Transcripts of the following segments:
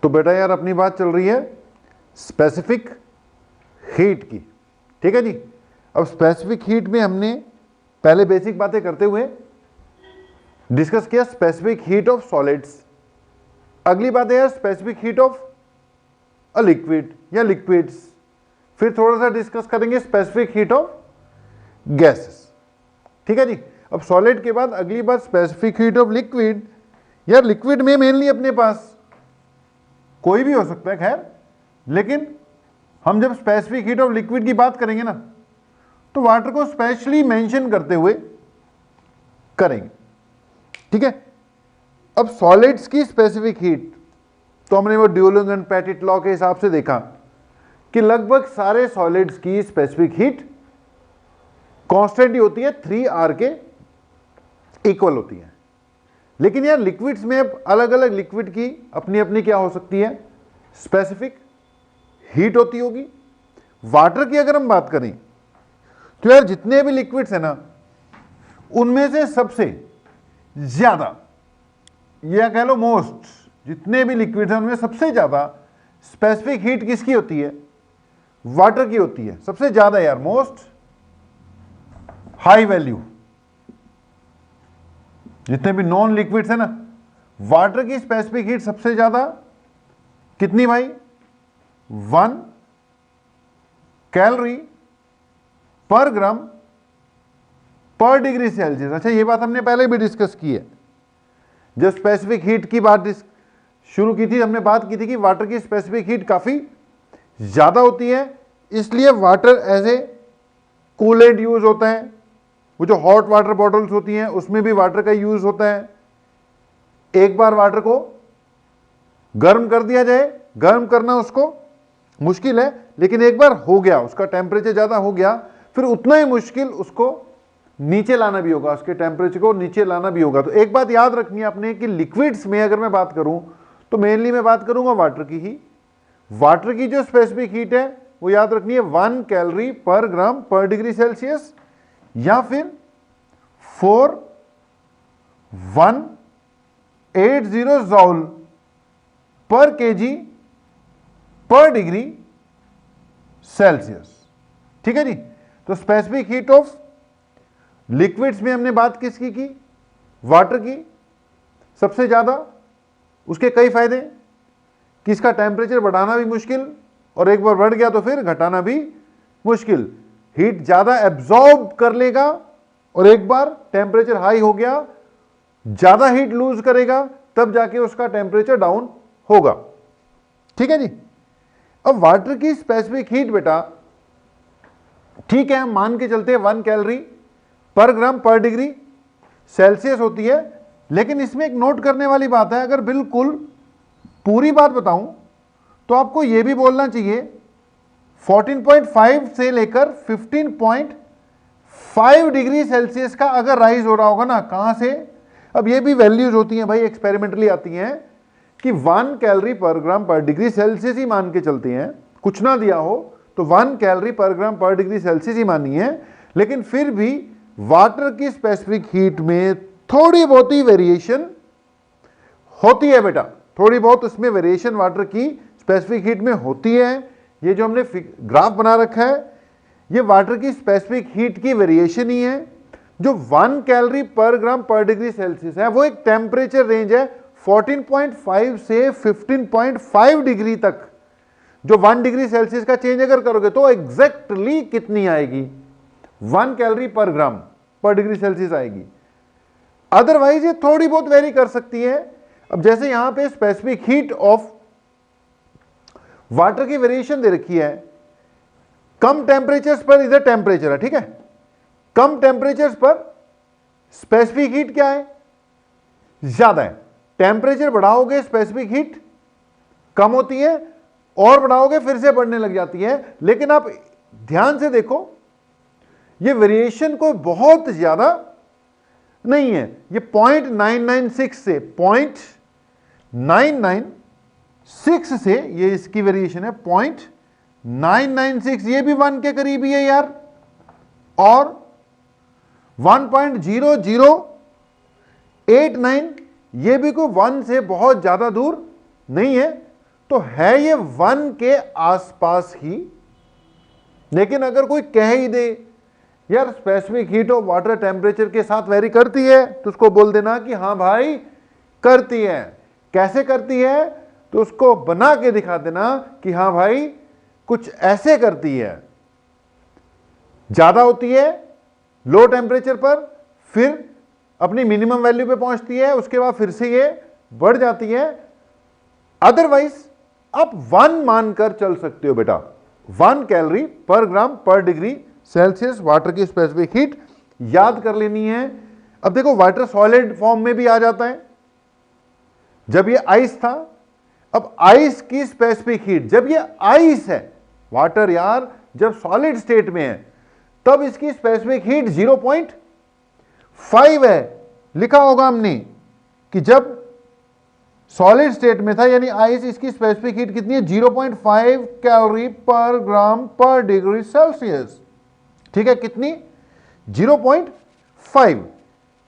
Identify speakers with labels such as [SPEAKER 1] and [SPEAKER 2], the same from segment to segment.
[SPEAKER 1] तो बेटा यार अपनी बात चल रही है स्पेसिफिक हीट की, ठीक है जी। अब स्पेसिफिक हीट में हमने पहले बेसिक बातें करते हुए डिस्कस किया स्पेसिफिक हीट ऑफ सॉलिड्स। अगली बात है यार specific heat of a liquid या लिक्विड्स। फिर थोड़ा सा डिस्कस करेंगे स्पेसिफिक हीट ऑफ गैसेस, ठीक है जी। अब सॉलिड के बाद अगली बात स्पेसिफिक हीट ऑफ लिक्विड। यार लिक्विड में मेनली अपने पास कोई भी हो सकता है खैर, लेकिन हम जब स्पेसिफिक हीट ऑफ लिक्विड की बात करेंगे ना तो वाटर को स्पेशली मेंशन करते हुए करेंगे, ठीक है। अब सॉलिड्स की स्पेसिफिक हीट तो हमने वो ड्यूलिंग एंड पेटिट लॉ के हिसाब से देखा कि लगभग सारे सॉलिड्स की स्पेसिफिक हीट कांस्टेंट ही होती है, 3R के इक्वल होती है। लेकिन यार लिक्विड्स में अब अलग अलग लिक्विड की अपनी अपनी क्या हो सकती है, स्पेसिफिक हीट होती होगी। वाटर की अगर हम बात करें तो यार जितने भी लिक्विड्स है ना उनमें से सबसे ज्यादा या कह लो मोस्ट, जितने भी लिक्विड्स हैं उनमें सबसे ज्यादा स्पेसिफिक हीट किसकी होती है, वाटर की होती है सबसे ज्यादा यार, मोस्ट हाई वैल्यू। जितने भी नॉन लिक्विड्स है ना, वाटर की स्पेसिफिक हीट सबसे ज्यादा कितनी भाई, 1 कैलोरी पर ग्राम पर डिग्री सेल्सियस। अच्छा ये बात हमने पहले भी डिस्कस की है, जब स्पेसिफिक हीट की बात शुरू की थी हमने बात की थी कि वाटर की स्पेसिफिक हीट काफी ज्यादा होती है, इसलिए water as a coolant use होता है। वो जो हॉट वाटर बॉटल्स होती हैं उसमें भी वाटर का यूज होता है। एक बार वाटर को गर्म कर दिया जाए, गर्म करना उसको मुश्किल है, लेकिन एक बार हो गया, उसका टेम्परेचर ज्यादा हो गया, फिर उतना ही मुश्किल उसको नीचे लाना भी होगा, उसके टेम्परेचर को नीचे लाना भी होगा। तो एक बात याद रखनी है आपने कि लिक्विड्स में अगर मैं बात करूं तो मेनली मैं बात करूंगा वाटर की ही। वाटर की जो स्पेसिफिक हीट है वो याद रखनी है 1 कैलोरी पर ग्राम पर डिग्री सेल्सियस या फिर 4180 जॉल पर केजी पर डिग्री सेल्सियस, ठीक है जी। तो स्पेसिफिक हीट ऑफ लिक्विड्स में हमने बात किसकी की, वाटर की सबसे ज्यादा। उसके कई फायदे कि इसका टेम्परेचर बढ़ाना भी मुश्किल और एक बार बढ़ गया तो फिर घटाना भी मुश्किल। हीट ज्यादा एब्जॉर्ब कर लेगा और एक बार टेम्परेचर हाई हो गया ज्यादा हीट लूज करेगा, तब जाके उसका टेम्परेचर डाउन होगा, ठीक है जी। अब वाटर की स्पेसिफिक हीट बेटा ठीक है हम मान के चलते हैं 1 कैलोरी पर ग्राम पर डिग्री सेल्सियस होती है, लेकिन इसमें एक नोट करने वाली बात है, अगर बिल्कुल पूरी बात बताऊं तो आपको यह भी बोलना चाहिए 14.5 से लेकर 15.5 डिग्री सेल्सियस का अगर राइज हो रहा होगा ना, कहां से, अब ये भी वैल्यूज होती हैं भाई, एक्सपेरिमेंटली आती हैं कि 1 कैलोरी पर ग्राम पर डिग्री सेल्सियस ही मान के चलते हैं, कुछ ना दिया हो तो 1 कैलोरी पर ग्राम पर डिग्री सेल्सियस ही मानी है। लेकिन फिर भी वाटर की स्पेसिफिक हीट में थोड़ी बहुत ही वेरिएशन होती है बेटा, थोड़ी बहुत उसमें वेरिएशन वाटर की स्पेसिफिक हीट में होती है। ये जो हमने ग्राफ बना रखा है ये वाटर की स्पेसिफिक हीट की वेरिएशन ही है। जो 1 कैलोरी पर ग्राम पर डिग्री सेल्सियस है वो एक टेम्परेचर रेंज है 14.5 से 15.5 डिग्री तक। जो 1 डिग्री सेल्सियस का चेंज अगर करोगे तो एग्जैक्टली कितनी आएगी, 1 कैलोरी पर ग्राम पर डिग्री सेल्सियस आएगी। अदरवाइज ये थोड़ी बहुत वेरी कर सकती है। अब जैसे यहां पे स्पेसिफिक हीट ऑफ वाटर की वेरिएशन दे रखी है, कम टेम्परेचर्स पर इधर टेम्परेचर है, ठीक है, कम टेम्परेचर्स पर स्पेसिफिक हीट क्या है, ज्यादा है। टेम्परेचर बढ़ाओगे स्पेसिफिक हीट कम होती है और बढ़ाओगे फिर से बढ़ने लग जाती है। लेकिन आप ध्यान से देखो ये वेरिएशन कोई बहुत ज्यादा नहीं है, ये 0.996 से 0.996 से ये इसकी वेरिएशन है 0.996, ये भी 1 के करीब ही है यार, और 1.0089 ये भी कोई 1 से बहुत ज्यादा दूर नहीं है। तो है ये 1 के आसपास ही। लेकिन अगर कोई कह ही दे यार specific heat of water temperature के साथ वेरी करती है, तो उसको बोल देना कि हाँ भाई करती है। कैसे करती है, तो उसको बना के दिखा देना कि हाँ भाई कुछ ऐसे करती है। ज्यादा होती है लो टेम्परेचर पर, फिर अपनी मिनिमम वैल्यू पे पहुंचती है, उसके बाद फिर से ये बढ़ जाती है। अदरवाइज आप 1 मानकर चल सकते हो बेटा, 1 कैलोरी पर ग्राम पर डिग्री सेल्सियस वाटर की स्पेसिफिक हीट याद कर लेनी है। अब देखो वाटर सॉलिड फॉर्म में भी आ जाता है, जब ये आइस था। अब आइस की स्पेसिफिक हीट, जब ये आइस है वाटर यार, जब सॉलिड स्टेट में है, तब इसकी स्पेसिफिक हीट 0.5 है। लिखा होगा हमने कि जब सॉलिड स्टेट में था यानी आइस, इसकी स्पेसिफिक हीट कितनी है 0.5 कैलोरी पर ग्राम पर डिग्री सेल्सियस। ठीक है, कितनी 0.5।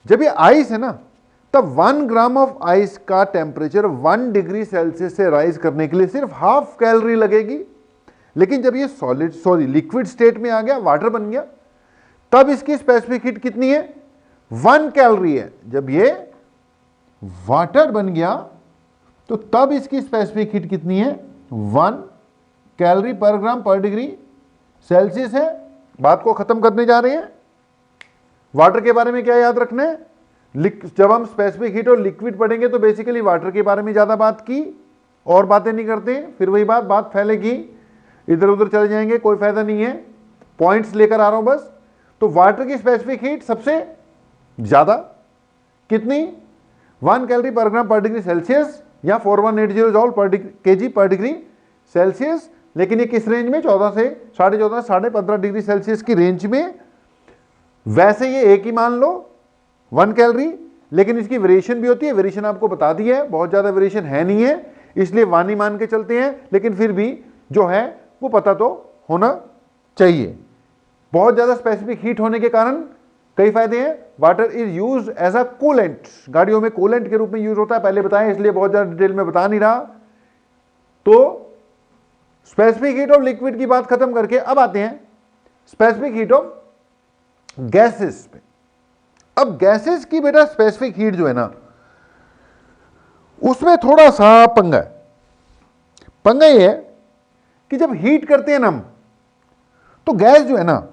[SPEAKER 1] जब ये आइस है ना, तब 1 ग्राम ऑफ आइस का टेम्परेचर 1 डिग्री सेल्सियस से राइज करने के लिए सिर्फ हाफ कैलोरी लगेगी। लेकिन जब ये लिक्विड स्टेट में आ गया, वाटर बन गया, तब इसकी स्पेसिफिक हीट कितनी है 1 कैलोरी है। जब ये वाटर बन गया तो तब इसकी स्पेसिफिक हीट कितनी है 1 कैलोरी पर ग्राम पर डिग्री सेल्सियस है। बात को खत्म करने जा रहे हैं। वाटर के बारे में क्या याद रखना है, जब हम स्पेसिफिक हीट और लिक्विड पढ़ेंगे तो बेसिकली वाटर के बारे में ज्यादा बात की, और बातें नहीं करते, फिर वही बात फैलेगी, इधर उधर चले जाएंगे, कोई फायदा नहीं है। पॉइंट्स लेकर आ रहा हूं बस। तो वाटर की स्पेसिफिक हीट सबसे ज्यादा कितनी 1 कैलोरी पर ग्राम पर डिग्री सेल्सियस या 4180 जॉल पर केजी पर डिग्री सेल्सियस। लेकिन ये किस रेंज में 14 से 14.5 15.5 डिग्री सेल्सियस की रेंज में। वैसे ये एक ही मान लो 1 कैलोरी, लेकिन इसकी वेरिएशन भी होती है। वेरिएशन आपको बता दी है, बहुत ज्यादा वेरिएशन है नहीं है, इसलिए 1 ही मान के चलते हैं। लेकिन फिर भी जो है वो पता तो होना चाहिए। बहुत ज्यादा स्पेसिफिक हीट होने के कारण कई फायदे हैं। Water is used as a coolant, गाड़ियों में कूलेंट के रूप में यूज होता है, पहले बताया, इसलिए बहुत ज्यादा डिटेल में बता नहीं रहा। तो स्पेसिफिक हीट ऑफ लिक्विड की बात खत्म करके अब आते हैं स्पेसिफिक हीट ऑफ गैसेस पे। अब गैसेस की बेटा स्पेसिफिक हीट जो है ना, उसमें थोड़ा सा पंगा है। पंगा ये है कि जब हीट करते हैं ना हम, तो गैस जो है ना,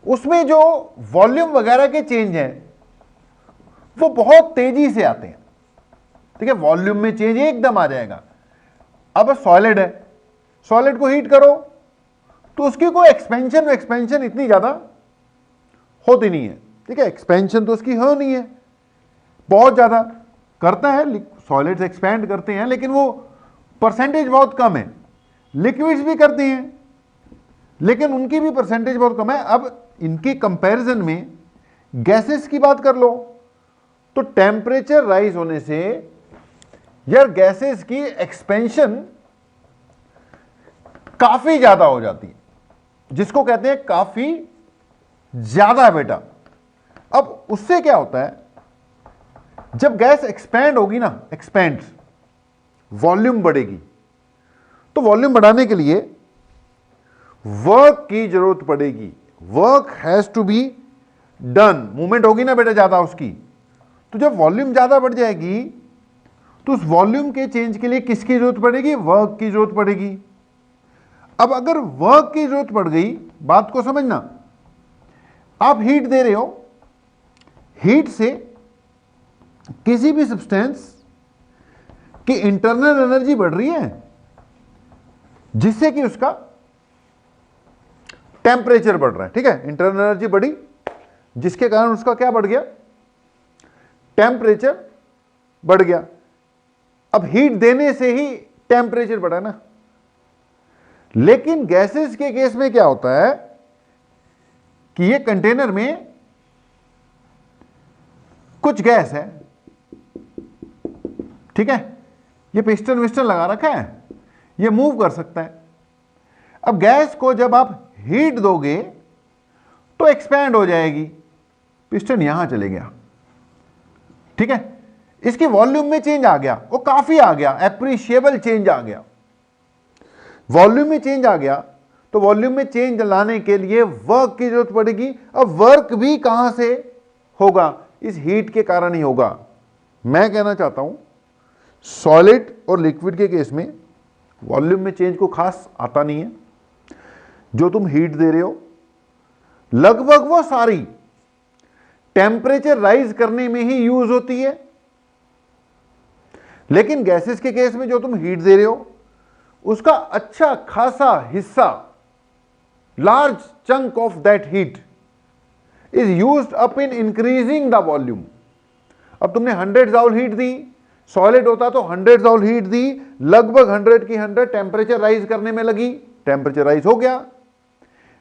[SPEAKER 1] उसमें जो वॉल्यूम वगैरह के चेंज हैं वो बहुत तेजी से आते हैं। ठीक है, वॉल्यूम में चेंज एकदम आ जाएगा। अब सॉलिड है, सॉलिड को हीट करो तो उसकी कोई एक्सपेंशन इतनी ज्यादा होती नहीं है। ठीक है, एक्सपेंशन तो उसकी हो नहीं है, बहुत ज्यादा करता है, सॉलिड्स एक्सपैंड करते हैं, लेकिन वो परसेंटेज बहुत कम है। लिक्विड्स भी करते हैं, लेकिन उनकी भी परसेंटेज बहुत कम है। अब इनके कंपैरिजन में गैसेस की बात कर लो, तो टेम्परेचर राइज होने से यार गैसेस की एक्सपेंशन काफी ज्यादा हो जाती है, जिसको कहते हैं काफी ज्यादा बेटा। अब उससे क्या होता है, जब गैस एक्सपैंड होगी ना, एक्सपैंड वॉल्यूम बढ़ेगी, तो वॉल्यूम बढ़ाने के लिए वर्क की जरूरत पड़ेगी। Work has to be done, movement होगी ना बेटा ज्यादा उसकी। तो जब वॉल्यूम ज्यादा बढ़ जाएगी तो उस वॉल्यूम के चेंज के लिए किसकी जरूरत पड़ेगी, वर्क की जरूरत पड़ेगी। अब अगर वर्क की जरूरत पड़ गई, बात को समझना, आप हीट दे रहे हो, हीट से किसी भी सब्सटेंस की इंटरनल एनर्जी बढ़ रही है, जिससे कि उसका टेम्परेचर बढ़ रहा है। ठीक है, इंटरनल एनर्जी बढ़ी, जिसके कारण उसका क्या बढ़ गया, टेम्परेचर बढ़ गया। अब हीट देने से ही टेम्परेचर बढ़ा ना। लेकिन गैसेस के केस में क्या होता है कि ये कंटेनर में कुछ गैस है, ठीक है, ये पिस्टन विस्टन लगा रखा है, ये मूव कर सकता है। अब गैस को जब आप हीट दोगे तो एक्सपैंड हो जाएगी, पिस्टन यहां चले गया। ठीक है, इसकी वॉल्यूम में चेंज आ गया, वो काफी आ गया, एप्रिशिएबल चेंज आ गया, वॉल्यूम में चेंज आ गया। तो वॉल्यूम में चेंज लाने के लिए वर्क की जरूरत पड़ेगी। अब वर्क भी कहां से होगा? इस हीट के कारण ही होगा। मैं कहना चाहता हूं सॉलिड और लिक्विड के केस में वॉल्यूम में चेंज को खास आता नहीं है। जो तुम हीट दे रहे हो लगभग वो सारी टेम्परेचर राइज करने में ही यूज होती है। लेकिन गैसेस के केस में जो तुम हीट दे रहे हो उसका अच्छा खासा हिस्सा, large chunk of that heat is used up in increasing the volume. अब तुमने 100 जूल हीट दी, सॉलिड होता तो 100 जूल हीट दी, लगभग 100 की 100 टेम्परेचर राइज करने में लगी, टेम्परेचर राइज हो गया।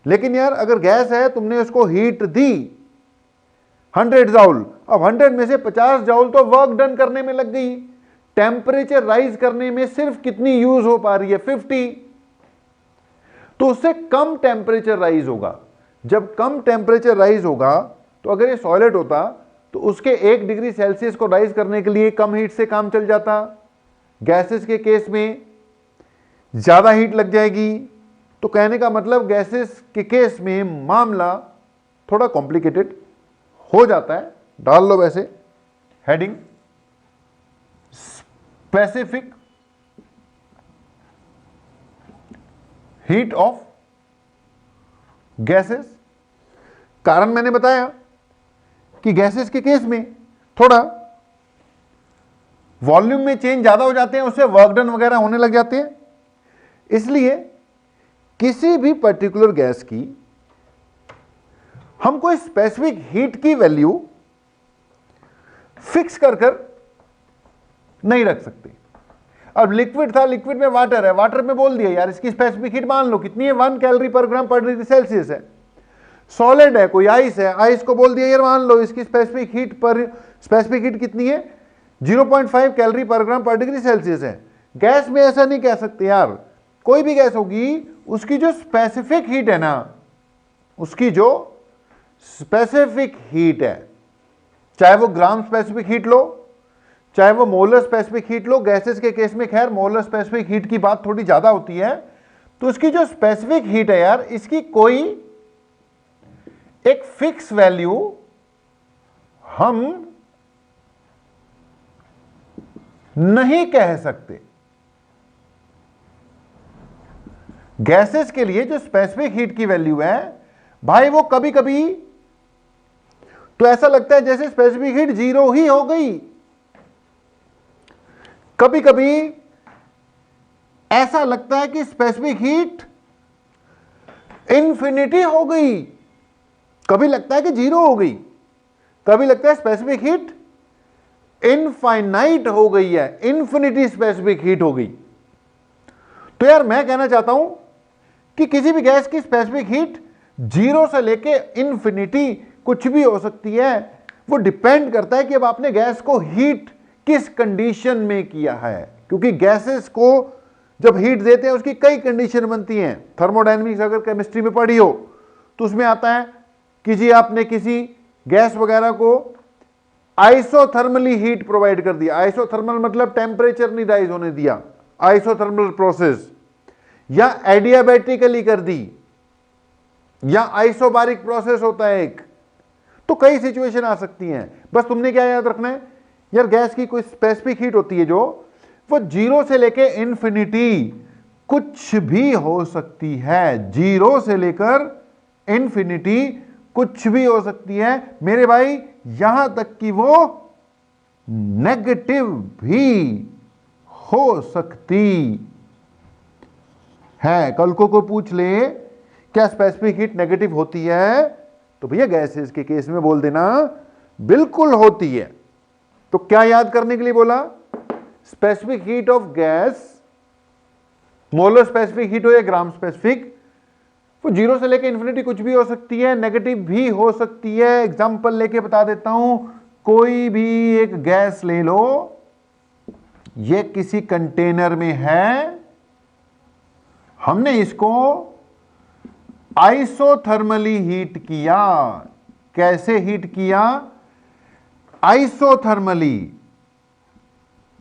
[SPEAKER 1] लेकिन यार अगर गैस है, तुमने उसको हीट दी 100 जूल, अब 100 में से 50 जूल तो वर्क डन करने में लग गई, टेम्परेचर राइज करने में सिर्फ कितनी यूज हो पा रही है? 50। तो उससे कम टेम्परेचर राइज होगा। जब कम टेम्परेचर राइज होगा तो अगर ये सॉलिड होता तो उसके 1 डिग्री सेल्सियस को राइज करने के लिए कम हीट से काम चल जाता। गैसेस के केस में ज्यादा हीट लग जाएगी। तो कहने का मतलब गैसेस के केस में मामला थोड़ा कॉम्प्लिकेटेड हो जाता है। डाल लो वैसे heading specific heat of gases. कारण मैंने बताया कि गैसेस के केस में थोड़ा वॉल्यूम में चेंज ज्यादा हो जाते हैं, उससे वर्क डन वगैरह होने लग जाते हैं। इसलिए किसी भी पर्टिकुलर गैस की हम कोई स्पेसिफिक हीट की वैल्यू फिक्स कर नहीं रख सकते। अब लिक्विड था, लिक्विड में वाटर है, वाटर में बोल दिया यार इसकी स्पेसिफिक हीट मान लो कितनी है, 1 कैलोरी पर ग्राम पर डिग्री सेल्सियस है। सॉलिड है, कोई आइस है, आइस को बोल दिया यार मान लो इसकी स्पेसिफिक हीट कितनी है, 0.5 कैलोरी पर ग्राम पर डिग्री सेल्सियस है। गैस में ऐसा नहीं कह सकते यार, कोई भी गैस होगी उसकी जो स्पेसिफिक हीट है ना, उसकी जो स्पेसिफिक हीट है, चाहे वो ग्राम स्पेसिफिक हीट लो चाहे वो मोलर स्पेसिफिक हीट लो। गैसेस के केस में खैर मोलर स्पेसिफिक हीट की बात थोड़ी ज्यादा होती है। तो उसकी जो स्पेसिफिक हीट है यार, इसकी कोई एक फिक्स वैल्यू हम नहीं कह सकते। गैसेस के लिए जो स्पेसिफिक हीट की वैल्यू है भाई, वो कभी कभी तो ऐसा लगता है जैसे स्पेसिफिक हीट 0 ही हो गई, कभी कभी ऐसा लगता है कि स्पेसिफिक हीट इंफिनिटी हो गई, कभी लगता है कि 0 हो गई, कभी लगता है स्पेसिफिक हीट इनफाइनाइट हो गई है, इंफिनिटी स्पेसिफिक हीट हो गई। तो यार मैं कहना चाहता हूं कि किसी भी गैस की स्पेसिफिक हीट 0 से लेके इंफिनिटी कुछ भी हो सकती है। वो डिपेंड करता है कि अब आपने गैस को हीट किस कंडीशन में किया है, क्योंकि गैसेस को जब हीट देते हैं उसकी कई कंडीशन बनती हैं। थर्मोडायनेमिक्स अगर केमिस्ट्री में पढ़ी हो तो उसमें आता है कि जी आपने किसी गैस वगैरह को आइसोथर्मली हीट प्रोवाइड कर दिया। आइसोथर्मल मतलब टेम्परेचर नहीं राइज होने दिया, आइसोथर्मल प्रोसेस, या एडियाबैटिकली कर दी, या आइसोबारिक प्रोसेस होता है एक। तो कई सिचुएशन आ सकती हैं। बस तुमने क्या याद रखना है यार, गैस की कोई स्पेसिफिक हीट होती है जो वो 0 से लेके इंफिनिटी कुछ भी हो सकती है, 0 से लेकर इंफिनिटी कुछ भी हो सकती है मेरे भाई, यहां तक कि वो नेगेटिव भी हो सकती है। कल को कोई पूछ ले क्या स्पेसिफिक हीट नेगेटिव होती है, तो भैया गैसेस के केस में बोल देना बिल्कुल होती है। तो क्या याद करने के लिए बोला? Specific heat of gas, molar specific heat हो या ग्राम स्पेसिफिक, वो 0 से लेके इंफिनिटी कुछ भी हो सकती है, नेगेटिव भी हो सकती है। एग्जांपल लेके बता देता हूं, कोई भी एक गैस ले लो, ये किसी कंटेनर में है, हमने इसको आइसोथर्मली हीट किया। कैसे हीट किया? आइसोथर्मली।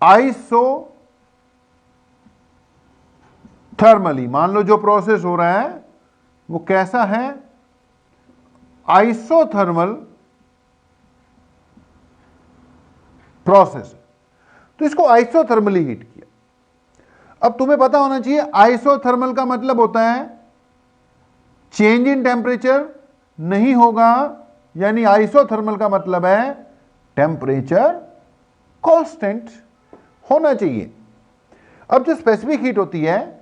[SPEAKER 1] आइसोथर्मली, मान लो जो प्रोसेस हो रहा है वो कैसा है, आइसोथर्मल प्रोसेस, तो इसको आइसोथर्मली हीट किया। अब तुम्हें पता होना चाहिए आइसोथर्मल का मतलब होता है चेंज इन टेम्परेचर नहीं होगा, यानी आइसोथर्मल का मतलब है टेम्परेचर कांस्टेंट होना चाहिए। अब जो स्पेसिफिक हीट होती है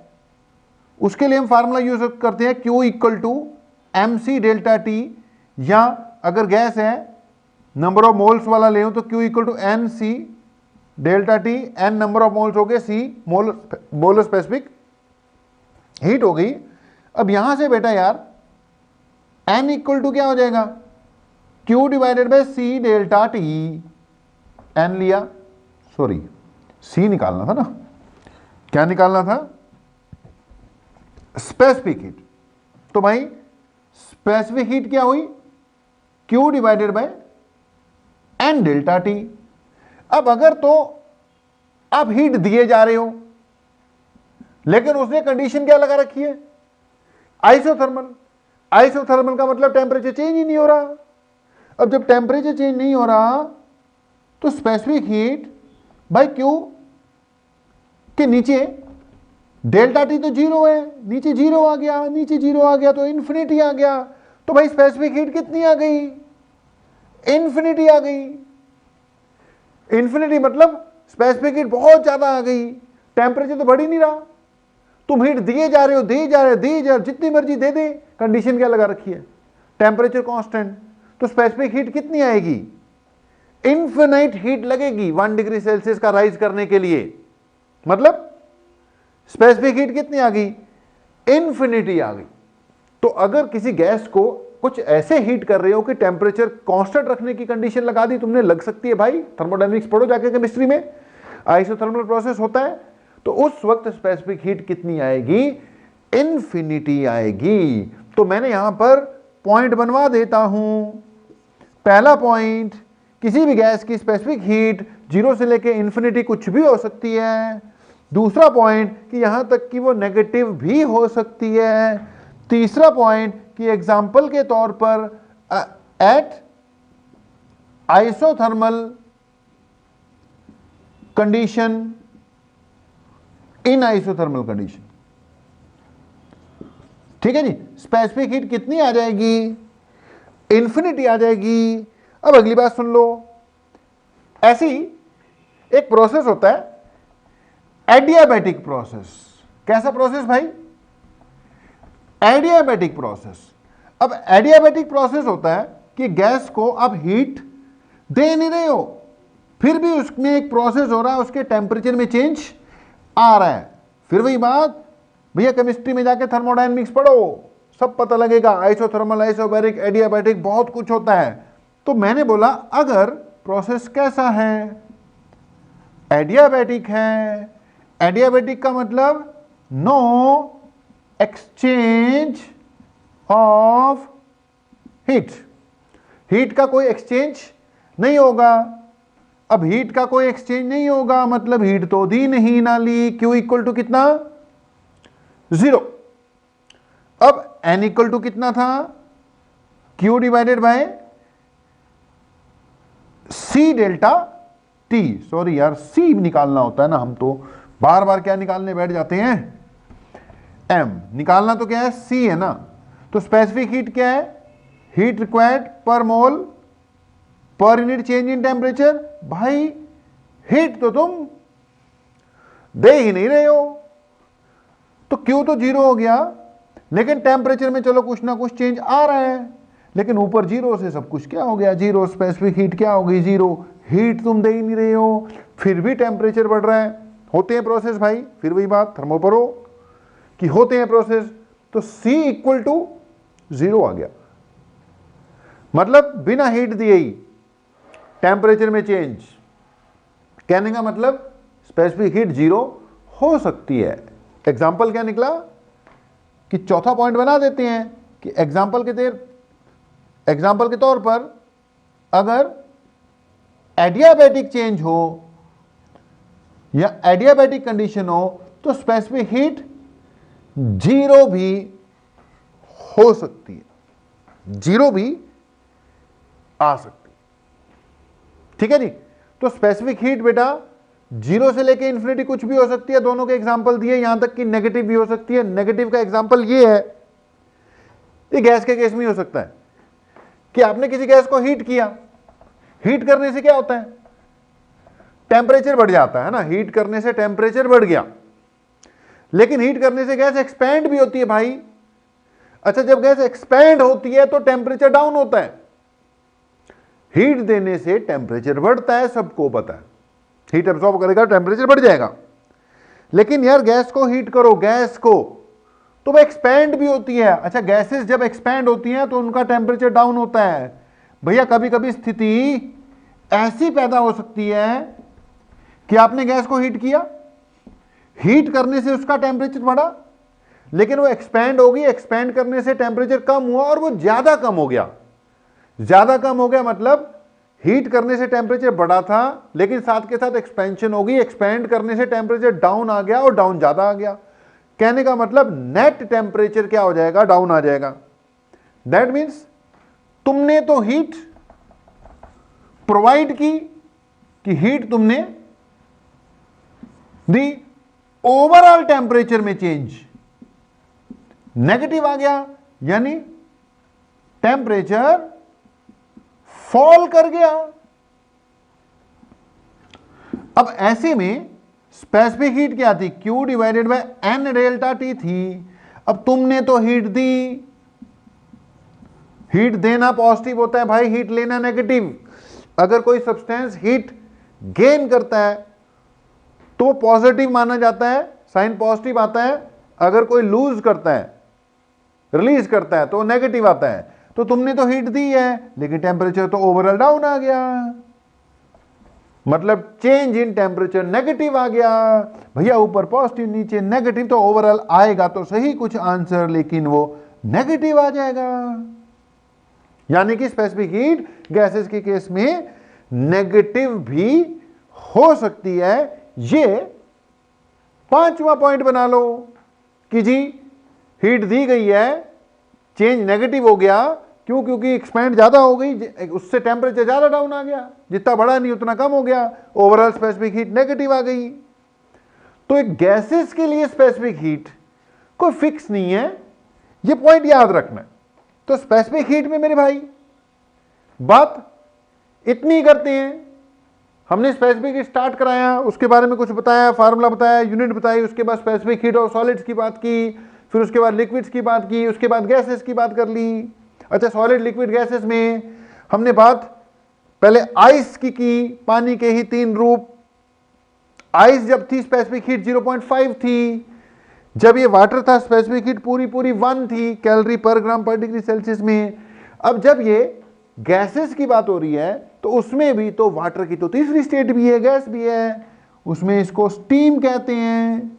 [SPEAKER 1] उसके लिए हम फार्मूला यूज करते हैं Q equal to MC delta T, या अगर गैस है नंबर ऑफ मोल्स वाला ले तो Q equal to NC delta T, N number of moles हो गए, C मोलर स्पेसिफिक हीट हो गई। अब यहां से बेटा यार N इक्वल टू क्या हो जाएगा, Q divided by C delta T, N लिया, सॉरी C निकालना था ना, क्या निकालना था, स्पेसिफिक हीट। तो भाई स्पेसिफिक हीट क्या हुई, Q divided by N delta T. अब अगर तो आप हीट दिए जा रहे हो लेकिन उसने कंडीशन क्या लगा रखी है, आइसोथर्मल। आइसोथर्मल का मतलब टेम्परेचर चेंज ही नहीं हो रहा। अब जब टेम्परेचर चेंज नहीं हो रहा तो स्पेसिफिक हीट बाय Q के नीचे डेल्टा टी तो जीरो है, नीचे जीरो आ गया, नीचे जीरो आ गया तो इन्फिनिटी आ गया। तो भाई स्पेसिफिक हीट कितनी आ गई, इन्फिनिटी आ गई। इन्फिनिटी मतलब स्पेसिफिक हीट बहुत ज्यादा आ गई, टेम्परेचर तो बढ़ ही नहीं रहा। तुम हीट दिए जा रहे हो, दिए जा रहे हो, जितनी मर्जी दे दे, कंडीशन क्या लगा रखी है, टेम्परेचर कांस्टेंट। तो स्पेसिफिक हीट कितनी आएगी, इन्फिनाइट हीट लगेगी 1 डिग्री सेल्सियस का राइज करने के लिए। मतलब स्पेसिफिक हीट कितनी आ गई, इन्फिनिटी आ गई। तो अगर किसी गैस को कुछ ऐसे हीट कर रहे हो कि टेम्परेचर कांस्टेंट रखने की कंडीशन लगा दी तुमने, लग सकती है भाई, थर्मोडायनेमिक्स पढ़ो जाके केमिस्ट्री में, आइसोथर्मल प्रोसेस होता है, तो उस वक्त स्पेसिफिक हीट कितनी आएगी, इन्फिनिटी आएगी। तो मैंने यहां पर पॉइंट बनवा देता हूं। पहला पॉइंट, किसी भी गैस की स्पेसिफिक हीट 0 से लेकर इन्फिनिटी कुछ भी हो सकती है। दूसरा पॉइंट कि यहां तक कि वो नेगेटिव भी हो सकती है। तीसरा पॉइंट कि एग्जाम्पल के तौर पर eight isothermal condition, in isothermal condition, ठीक है जी, स्पेसिफिक हीट कितनी आ जाएगी, इन्फिनिटी आ जाएगी। अब अगली बात सुन लो, ऐसी एक प्रोसेस होता है एडियाबैटिक प्रोसेस। कैसा प्रोसेस भाई, एडियाबैटिक प्रोसेस। अब एडियाबैटिक प्रोसेस होता है कि गैस को आप हीट दे नहीं रहे हो, फिर भी उसमें एक प्रोसेस हो रहा है, उसके टेम्परेचर में चेंज आ रहा है। फिर वही बात, भैया केमिस्ट्री में जाके थर्मोडायनेमिक्स पढ़ो, सब पता लगेगा, आइसोथर्मल, आइसोबैरिक, एडियाबैटिक बहुत कुछ होता है। तो मैंने बोला अगर प्रोसेस कैसा है, एडियाबैटिक है, एडियाबैटिक का मतलब no exchange of heat, heat का कोई एक्सचेंज नहीं होगा। अब हीट का कोई एक्सचेंज नहीं होगा मतलब हीट तो दी नहीं ना ली। Q इक्वल टू कितना, 0। अब N इक्वल टू कितना था, Q divided by C delta T। Sorry यार, C निकालना होता है ना, हम तो बार बार क्या निकालने बैठ जाते हैं, M निकालना तो क्या है, C है ना। तो स्पेसिफिक हीट क्या है, heat required per mole per unit change in temperature. भाई हीट तो तुम दे ही नहीं रहे हो, तो Q तो 0 हो गया, लेकिन टेम्परेचर में चलो कुछ ना कुछ चेंज आ रहा है, लेकिन ऊपर 0 से सब कुछ क्या हो गया, 0। स्पेसिफिक हीट क्या हो गई, 0। हीट तुम दे ही नहीं रहे हो, फिर भी टेम्परेचर बढ़ रहा है। होते हैं प्रोसेस भाई, फिर वही बात थर्मो पढ़ो कि होते हैं प्रोसेस। तो C इक्वल टू 0 आ गया, मतलब बिना हीट दिए ही टेम्परेचर में चेंज। कहने का मतलब स्पेसिफिक हीट 0 हो सकती है। एग्जाम्पल क्या निकला कि चौथा पॉइंट बना देते हैं कि एग्जाम्पल के तौर पर अगर एडियाबैटिक चेंज हो या एडियाबैटिक कंडीशन हो तो स्पेसिफिक हीट 0 भी हो सकती है, 0 भी आ सकती है। ठीक है जी। तो स्पेसिफिक हीट बेटा 0 से लेके इन्फिनिटी कुछ भी हो सकती है, दोनों के एग्जांपल दिए, यहां तक कि नेगेटिव भी हो सकती है। नेगेटिव का एग्जांपल ये है, ये गैस के केस में हो सकता है कि आपने किसी गैस को हीट किया, हीट करने से क्या होता है, टेम्परेचर बढ़ जाता है ना, हीट करने से टेम्परेचर बढ़ गया, लेकिन हीट करने से गैस एक्सपैंड भी होती है भाई। अच्छा, जब गैस एक्सपैंड होती है तो टेम्परेचर डाउन होता है, हीट देने से टेम्परेचर बढ़ता है, सबको पता है, हीट एब्सॉर्ब करेगा टेम्परेचर बढ़ जाएगा। लेकिन यार गैस को हीट करो, गैस को, तो वो एक्सपैंड भी होती है। अच्छा, गैसेस जब एक्सपैंड होती हैं तो उनका टेम्परेचर डाउन होता है। भैया कभी कभी स्थिति ऐसी पैदा हो सकती है कि आपने गैस को हीट किया, हीट करने से उसका टेम्परेचर बढ़ा, लेकिन वो एक्सपैंड होगी, एक्सपैंड करने से टेम्परेचर कम हुआ और वो ज्यादा कम हो गया। ज्यादा कम हो गया मतलब हीट करने से टेम्परेचर बढ़ा था, लेकिन साथ के साथ एक्सपेंशन होगी, एक्सपैंड करने से टेम्परेचर डाउन आ गया और डाउन ज्यादा आ गया। कहने का मतलब नेट टेम्परेचर क्या हो जाएगा, डाउन आ जाएगा। दैट मीन्स तुमने तो हीट प्रोवाइड की कि हीट तुमने दी, ओवरऑल टेम्परेचर में चेंज नेगेटिव आ गया, यानी टेम्परेचर फॉल कर गया। अब ऐसे में स्पेसिफिक हीट क्या थी, Q divided by N delta T थी। अब तुमने तो हीट दी, हीट देना पॉजिटिव होता है भाई, हीट लेना नेगेटिव। अगर कोई सब्सटेंस हीट गेन करता है तो पॉजिटिव माना जाता है, साइन पॉजिटिव आता है। अगर कोई लूज करता है, रिलीज करता है, तो नेगेटिव आता है। तो तुमने तो हीट दी है, लेकिन टेम्परेचर तो ओवरऑल डाउन आ गया, मतलब चेंज इन टेम्परेचर नेगेटिव आ गया। भैया ऊपर पॉजिटिव नीचे नेगेटिव, तो ओवरऑल आएगा तो सही कुछ आंसर, लेकिन वो नेगेटिव आ जाएगा। यानी कि स्पेसिफिक हीट गैसेस के केस में नेगेटिव भी हो सकती है। ये 5वां पॉइंट बना लो कि जी हीट दी गई है, चेंज नेगेटिव हो गया, क्यों, क्योंकि एक्सपैंड ज्यादा हो गई, उससे टेम्परेचर ज्यादा डाउन आ गया, जितना बढ़ा नहीं उतना कम हो गया, ओवरऑल स्पेसिफिक हीट नेगेटिव आ गई। तो एक गैसेस के लिए स्पेसिफिक हीट कोई फिक्स नहीं है, ये पॉइंट याद रखना। तो स्पेसिफिक हीट में मेरे भाई बात इतनी करते हैं, हमने स्पेसिफिक हीट स्टार्ट कराया, उसके बारे में कुछ बताया, फार्मूला बताया, यूनिट बताई, उसके बाद स्पेसिफिक हीट ऑफ सॉलिड्स की बात की, फिर उसके बाद लिक्विड्स की बात की, उसके बाद गैसेस की बात कर ली। अच्छा, सॉलिड लिक्विड गैसेस में हमने बात पहले आइस की पानी के ही 3 रूप। आइस जब थी स्पेसिफिक हीट 0.5 थी, जब ये वाटर था स्पेसिफिक हीट पूरी 1 थी कैलोरी पर ग्राम पर डिग्री सेल्सियस में। अब जब ये गैसेस की बात हो रही है तो उसमें भी तो वाटर की तो तीसरी स्टेट भी है, गैस भी है, उसमें इसको स्टीम कहते हैं।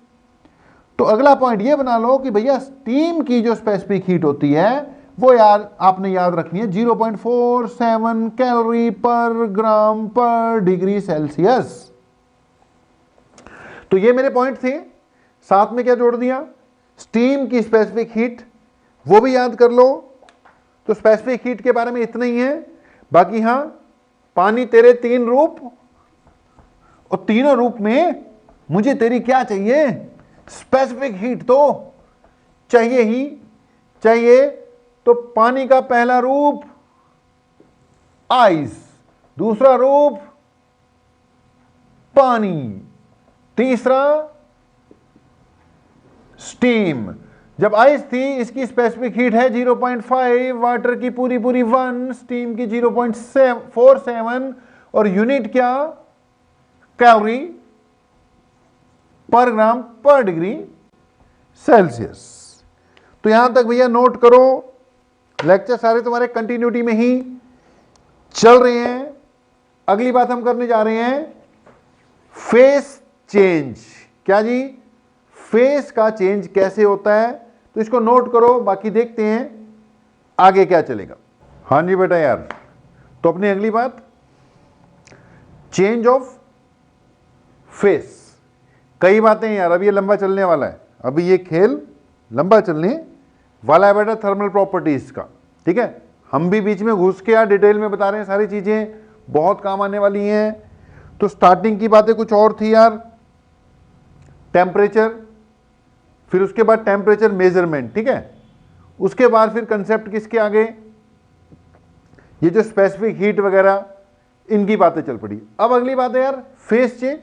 [SPEAKER 1] तो अगला पॉइंट ये बना लो कि भैया स्टीम की जो स्पेसिफिक हीट होती है वो यार आपने याद रखनी है 0.47 कैलोरी पर ग्राम पर डिग्री सेल्सियस। तो ये मेरे पॉइंट थे, साथ में क्या जोड़ दिया, स्टीम की स्पेसिफिक हीट, वो भी याद कर लो। तो स्पेसिफिक हीट के बारे में इतना ही है। बाकी हां, पानी तेरे 3 रूप, और तीनों रूप में मुझे तेरी क्या चाहिए, स्पेसिफिक हीट तो चाहिए ही चाहिए। तो पानी का पहला रूप आइस, दूसरा रूप पानी, तीसरा स्टीम। जब आइस थी इसकी स्पेसिफिक हीट है 0.5, वाटर की पूरी 1, स्टीम की 0.47, और यूनिट क्या, कैलोरी पर ग्राम पर डिग्री सेल्सियस। तो यहां तक भैया नोट करो, लेक्चर सारे तुम्हारे कंटिन्यूटी में ही चल रहे हैं। अगली बात हम करने जा रहे हैं फेस चेंज। क्या जी, फेस का चेंज कैसे होता है, तो इसको नोट करो, बाकी देखते हैं आगे क्या चलेगा। हाँ जी बेटा यार, तो अपनी अगली बात चेंज ऑफ फेस। कई बातें हैं यार, अब ये लंबा चलने वाला है, अभी ये खेल लंबा चलने वाला है बेटा थर्मल प्रॉपर्टीज का, ठीक है। हम भी बीच में घुस के यार डिटेल में बता रहे हैं, सारी चीजें बहुत काम आने वाली हैं। तो स्टार्टिंग की बातें कुछ और थी यार, टेम्परेचर, फिर उसके बाद टेम्परेचर मेजरमेंट, ठीक है। उसके बाद फिर कंसेप्ट किसके आगे, ये जो स्पेसिफिक हीट वगैरह, इनकी बातें चल पड़ी। अब अगली बात है यार फेज चेंज,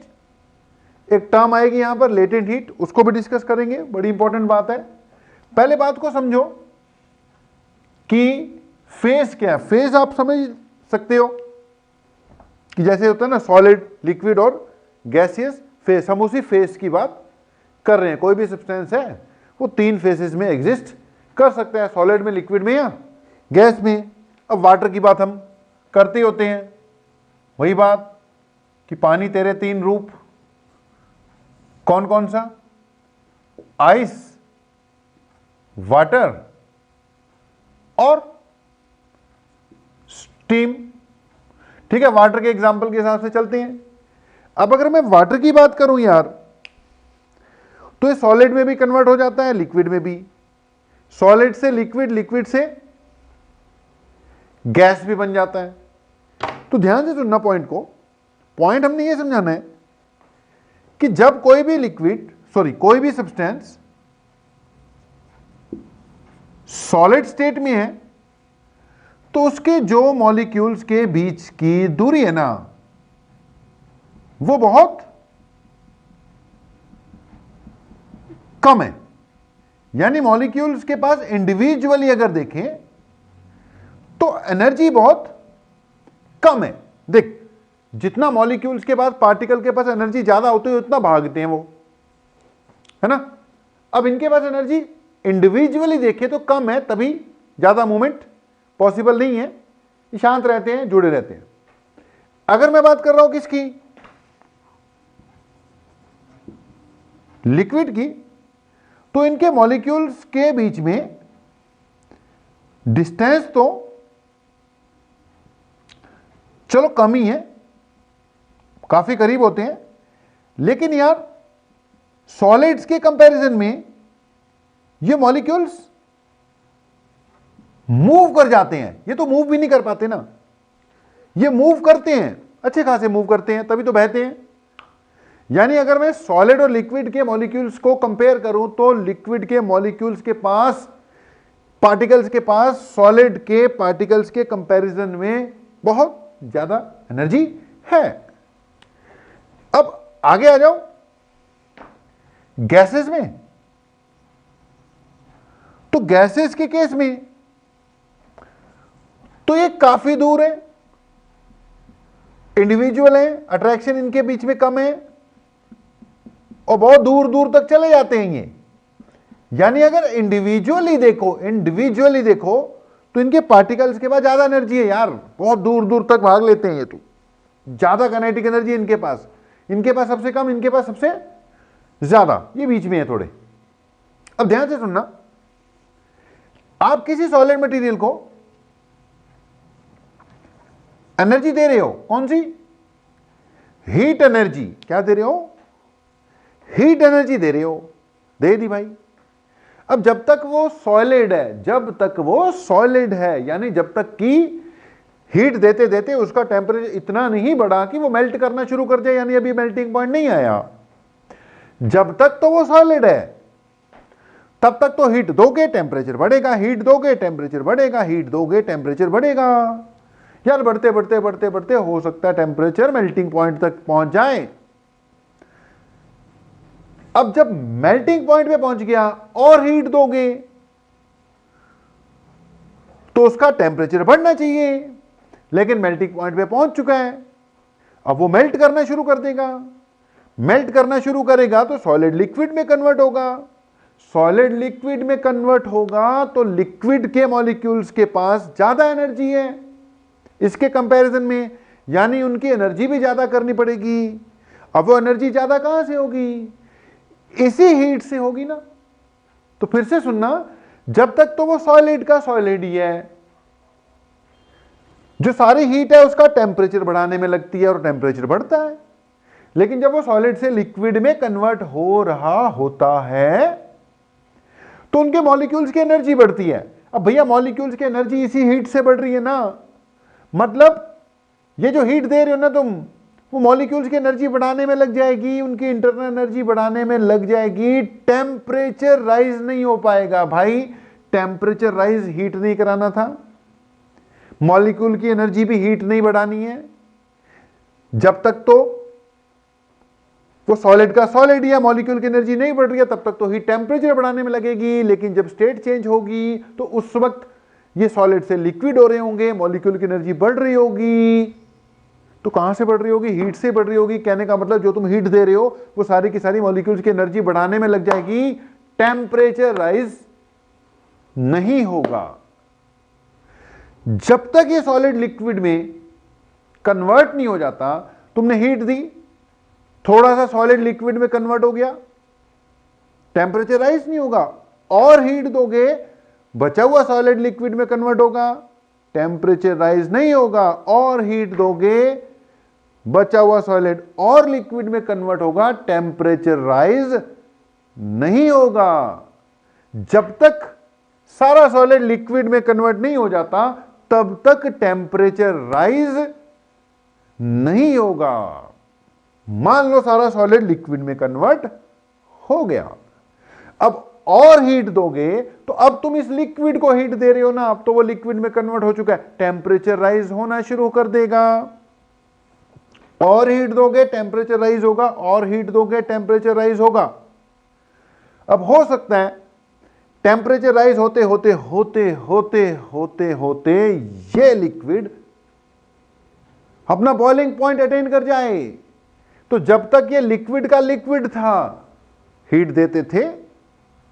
[SPEAKER 1] एक टर्म आएगी यहां पर लेटेंट हीट, उसको भी डिस्कस करेंगे, बड़ी इंपॉर्टेंट बात है। पहले बात को समझो कि फेज क्या है। फेज आप समझ सकते हो कि जैसे होता है ना सॉलिड, लिक्विड और गैसियस फेज, हम उसी फेज की बात कर रहे हैं। कोई भी सब्सटेंस है वो 3 फेजेस में एग्जिस्ट कर सकता है, सॉलिड में, लिक्विड में या गैस में। अब वाटर की बात हम करते होते हैं, वही बात कि पानी तेरे 3 रूप, कौन कौन सा, आइस, वाटर और स्टीम, ठीक है। वाटर के एग्जांपल के हिसाब से चलते हैं। अब अगर मैं वाटर की बात करूं यार, तो ये सॉलिड में भी कन्वर्ट हो जाता है, लिक्विड में भी, सॉलिड से लिक्विड, लिक्विड से गैस भी बन जाता है। तो ध्यान से सुनना पॉइंट को, पॉइंट हमने ये समझाना है कि जब कोई भी लिक्विड, कोई भी सब्सटेंस सॉलिड स्टेट में है तो उसके जो मॉलिक्यूल्स के बीच की दूरी है ना, वो बहुत कम है। यानी मॉलिक्यूल्स के पास इंडिविजुअली अगर देखें तो एनर्जी बहुत कम है। देख, जितना मॉलिक्यूल्स के पास, पार्टिकल के पास एनर्जी ज्यादा होती है उतना भागते हैं वो, है ना। अब इनके पास एनर्जी इंडिविजुअली देखें तो कम है, तभी ज्यादा मूवमेंट पॉसिबल नहीं है, शांत रहते हैं, जुड़े रहते हैं। अगर मैं बात कर रहा हूं किसकी, लिक्विड की, तो इनके मॉलिक्यूल्स के बीच में डिस्टेंस तो चलो कम ही है, काफी करीब होते हैं, लेकिन यार सॉलिड्स के कंपैरिजन में ये मॉलिक्यूल्स मूव कर जाते हैं। ये तो मूव भी नहीं कर पाते ना, ये मूव करते हैं, अच्छे खासे मूव करते हैं, तभी तो बहते हैं। यानी अगर मैं सॉलिड और लिक्विड के मॉलिक्यूल्स को कंपेयर करूं तो लिक्विड के मॉलिक्यूल्स के पास, पार्टिकल्स के पास, सॉलिड के पार्टिकल्स के कंपैरिजन में बहुत ज्यादा एनर्जी है। अब आगे आ जाओ गैसेस में, तो गैसेस के केस में तो ये काफी दूर है, इंडिविजुअल है, अट्रैक्शन इनके बीच में कम है और बहुत दूर दूर तक चले जाते हैं ये। यानी अगर इंडिविजुअली देखो तो इनके पार्टिकल्स के पास ज्यादा एनर्जी है यार, बहुत दूर दूर तक भाग लेते हैं ये, तो ज्यादा काइनेटिक एनर्जी इनके पास सबसे कम, इनके पास सबसे ज्यादा, ये बीच में है थोड़े। अब ध्यान से सुनना, आप किसी सॉलिड मटेरियल को एनर्जी दे रहे हो, कौन सी, हीट एनर्जी, क्या दे रहे हो, हीट एनर्जी दे रहे हो, दे दी भाई। अब जब तक वो सॉलिड है, यानी जब तक कि हीट देते देते उसका टेम्परेचर इतना नहीं बढ़ा कि वो मेल्ट करना शुरू कर दे, यानी अभी मेल्टिंग पॉइंट नहीं आया, जब तक तो वो सॉलिड है तब तक तो हीट दोगे टेम्परेचर बढ़ेगा, हीट दोगे टेम्परेचर बढ़ेगा, हीट दोगे टेम्परेचर बढ़ेगा। यार बढ़ते बढ़ते बढ़ते बढ़ते हो सकता है टेम्परेचर मेल्टिंग पॉइंट तक पहुंच जाए। अब जब मेल्टिंग पॉइंट पे पहुंच गया और हीट दोगे तो उसका टेम्परेचर बढ़ना चाहिए, लेकिन मेल्टिंग पॉइंट पे पहुंच चुका है, अब वो मेल्ट करना शुरू कर देगा। मेल्ट करना शुरू करेगा तो सॉलिड लिक्विड में कन्वर्ट होगा, सॉलिड लिक्विड में कन्वर्ट होगा तो लिक्विड के मॉलिक्यूल्स के पास ज्यादा एनर्जी है इसके कंपैरिजन में, यानी उनकी एनर्जी भी ज्यादा करनी पड़ेगी। अब वो एनर्जी ज्यादा कहां से होगी, इसी हीट से होगी ना। तो फिर से सुनना, जब तक तो वो सॉलिड का सॉलिड ही है, जो सारी हीट है उसका टेम्परेचर बढ़ाने में लगती है और टेम्परेचर बढ़ता है, लेकिन जब वो सॉलिड से लिक्विड में कन्वर्ट हो रहा होता है तो उनके मॉलिक्यूल्स की एनर्जी बढ़ती है। अब भैया मॉलिक्यूल्स की एनर्जी इसी हीट से बढ़ रही है ना, मतलब ये जो हीट दे रहे हो ना तुम, वो मॉलिक्यूल्स की एनर्जी बढ़ाने में लग जाएगी, उनकी इंटरनल एनर्जी बढ़ाने में लग जाएगी, टेम्परेचर राइज नहीं हो पाएगा। भाई टेम्परेचर राइज हीट नहीं कराना था, मॉलिक्यूल की एनर्जी भी हीट नहीं बढ़ानी है। जब तक तो वो सॉलिड का सॉलिड या मॉलिक्यूल की एनर्जी नहीं बढ़ रही है तब तक तो हीट टेम्परेचर बढ़ाने में लगेगी, लेकिन जब स्टेट चेंज होगी तो उस वक्त ये सॉलिड से लिक्विड हो रहे होंगे, मॉलिक्यूल की एनर्जी बढ़ रही होगी। तो कहां से बढ़ रही होगी? हीट से बढ़ रही होगी। कहने का मतलब जो तुम हीट दे रहे हो वो सारी की सारी मॉलिक्यूल्स की एनर्जी बढ़ाने में लग जाएगी, टेम्परेचर राइज नहीं होगा। जब तक ये सॉलिड लिक्विड में कन्वर्ट नहीं हो जाता, तुमने हीट दी, थोड़ा सा सॉलिड लिक्विड में कन्वर्ट हो गया, टेम्परेचर राइज नहीं होगा। और हीट दोगे, बचा हुआ सॉलिड लिक्विड में कन्वर्ट होगा, टेम्परेचर राइज नहीं होगा। और हीट दोगे, बचा हुआ सॉलिड और लिक्विड में कन्वर्ट होगा, टेम्परेचर राइज नहीं होगा। जब तक सारा सॉलिड लिक्विड में कन्वर्ट नहीं हो जाता तब तक टेम्परेचर राइज नहीं होगा। मान लो सारा सॉलिड लिक्विड में कन्वर्ट हो गया, अब और हीट दोगे तो अब तुम इस लिक्विड को हीट दे रहे हो ना, अब तो वो लिक्विड में कन्वर्ट हो चुका है, टेम्परेचर राइज होना शुरू कर देगा। और हीट दोगे टेम्परेचर राइज होगा, और हीट दोगे टेम्परेचर राइज होगा। अब हो सकता है टेम्परेचर राइज होते होते होते होते होते होते ये लिक्विड अपना बॉइलिंग पॉइंट अटेन कर जाए। तो जब तक ये लिक्विड का लिक्विड था, हीट देते थे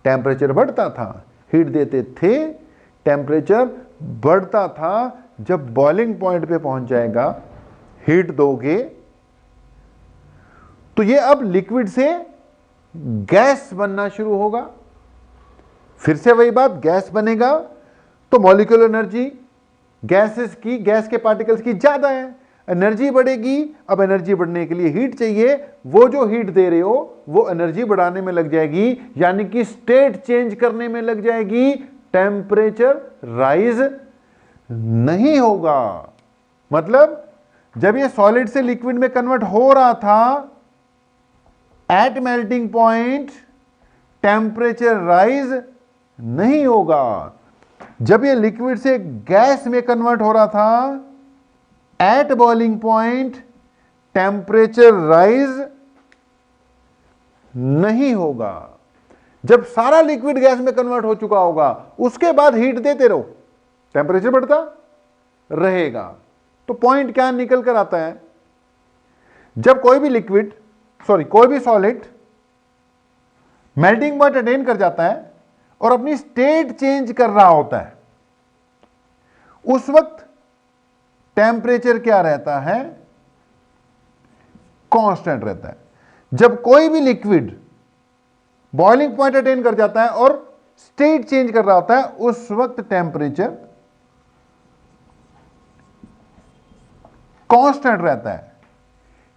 [SPEAKER 1] टेम्परेचर बढ़ता था, हीट देते थे टेम्परेचर बढ़ता था। जब बॉइलिंग पॉइंट पे पहुंच जाएगा, हीट दोगे तो ये अब लिक्विड से गैस बनना शुरू होगा। फिर से वही बात, गैस बनेगा तो मॉलिक्यूलर एनर्जी गैसेस की, गैस के पार्टिकल्स की ज्यादा है, एनर्जी बढ़ेगी। अब एनर्जी बढ़ने के लिए हीट चाहिए, वो जो हीट दे रहे हो वो एनर्जी बढ़ाने में लग जाएगी, यानी कि स्टेट चेंज करने में लग जाएगी, टेम्परेचर राइज नहीं होगा। मतलब जब ये सॉलिड से लिक्विड में कन्वर्ट हो रहा था, at melting point temperature rise नहीं होगा। जब ये लिक्विड से गैस में कन्वर्ट हो रहा था, at boiling point temperature rise नहीं होगा। जब सारा लिक्विड गैस में कन्वर्ट हो चुका होगा, उसके बाद हीट देते रहो, टेम्परेचर बढ़ता रहेगा। तो पॉइंट क्या निकल कर आता है? जब कोई भी लिक्विड, कोई भी सॉलिड मेल्टिंग पॉइंट अटेन कर जाता है और अपनी स्टेट चेंज कर रहा होता है, उस वक्त टेम्परेचर क्या रहता है? कांस्टेंट रहता है। जब कोई भी लिक्विड बॉइलिंग पॉइंट अटेन कर जाता है और स्टेट चेंज कर रहा होता है, उस वक्त टेम्परेचर कांस्टेंट रहता है।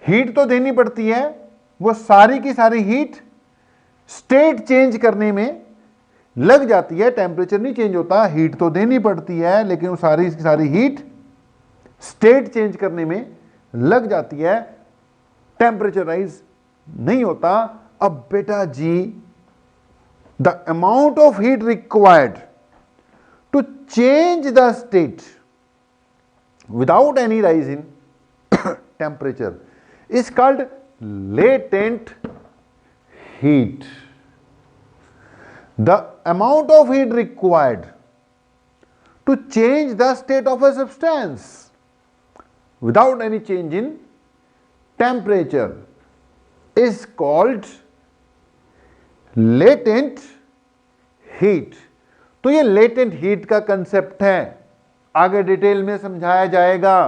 [SPEAKER 1] हीट तो देनी पड़ती है, वो सारी की सारी हीट स्टेट चेंज करने में लग जाती है, टेम्परेचर नहीं चेंज होता। हीट तो देनी पड़ती है, लेकिन वो सारी की सारी हीट स्टेट चेंज करने में लग जाती है, टेम्परेचर राइज नहीं होता। अब बेटा जी, the amount of heat required to change the state without any rise in temperature is called latent heat. The amount of heat required to change the state of a substance without any change in temperature is called latent heat. तो ये latent heat का concept है, आगे detail में समझाया जाएगा।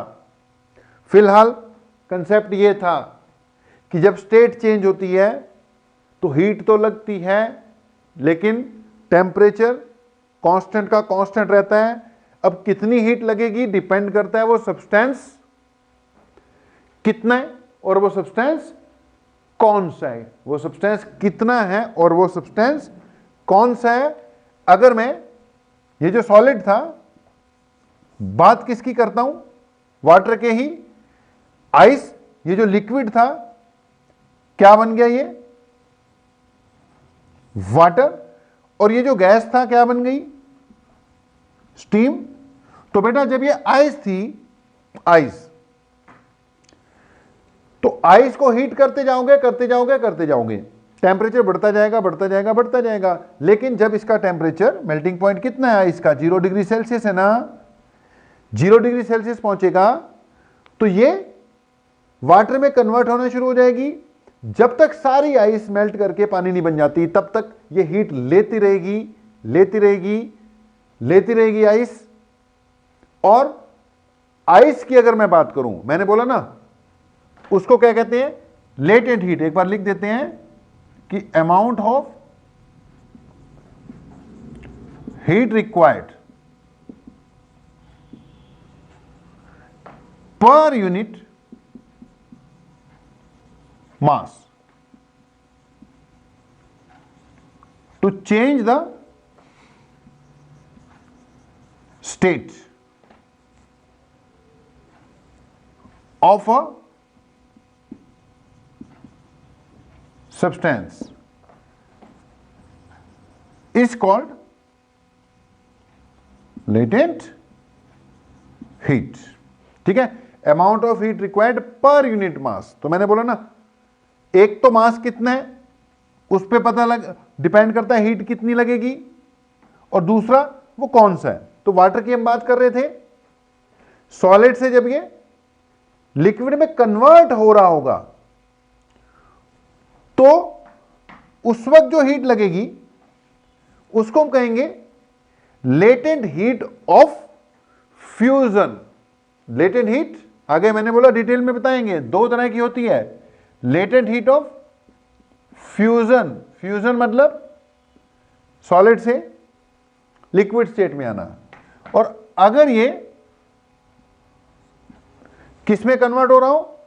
[SPEAKER 1] फिलहाल concept ये था कि जब स्टेट चेंज होती है तो हीट तो लगती है, लेकिन टेम्परेचर कांस्टेंट का कांस्टेंट रहता है। अब कितनी हीट लगेगी डिपेंड करता है वो सब्सटेंस कितना है और वो सब्सटेंस कौन सा है, वो सब्सटेंस कितना है और वो सब्सटेंस कौन सा है। अगर मैं ये जो सॉलिड था, बात किसकी करता हूं, वाटर के ही। आइस, ये जो लिक्विड था क्या बन गया, ये वाटर। और ये जो गैस था क्या बन गई, स्टीम। तो बेटा जब ये आइस थी, आइस, तो आइस को हीट करते जाओगे करते जाओगे करते जाओगे, टेम्परेचर बढ़ता जाएगा बढ़ता जाएगा बढ़ता जाएगा। लेकिन जब इसका टेम्परेचर, मेल्टिंग पॉइंट कितना है आइस का, 0 डिग्री सेल्सियस है ना, 0 डिग्री सेल्सियस पहुंचेगा तो ये वाटर में कन्वर्ट होना शुरू हो जाएगी। जब तक सारी आइस मेल्ट करके पानी नहीं बन जाती तब तक ये हीट लेती रहेगी लेती रहेगी लेती रहेगी आइस। और आइस की अगर मैं बात करूं, मैंने बोला ना उसको क्या कहते हैं, लेटेंट हीट। एक बार लिख देते हैं कि amount of heat required per unit mass to change the state of a substance is called latent heat। ठीक है, amount of heat required per unit मास। तो मैंने बोला ना, एक तो मास कितना है उस पे पता लग डिपेंड करता है हीट कितनी लगेगी, और दूसरा वो कौन सा है। तो वाटर की हम बात कर रहे थे, सॉलिड से जब ये लिक्विड में कन्वर्ट हो रहा होगा तो उस वक्त जो हीट लगेगी उसको हम कहेंगे latent heat of fusion. Latent heat आगे मैंने बोला डिटेल में बताएंगे, दो तरह की होती है, latent heat of fusion. Fusion मतलब सॉलिड से लिक्विड स्टेट में आना। और अगर ये किस में कन्वर्ट हो रहा हो,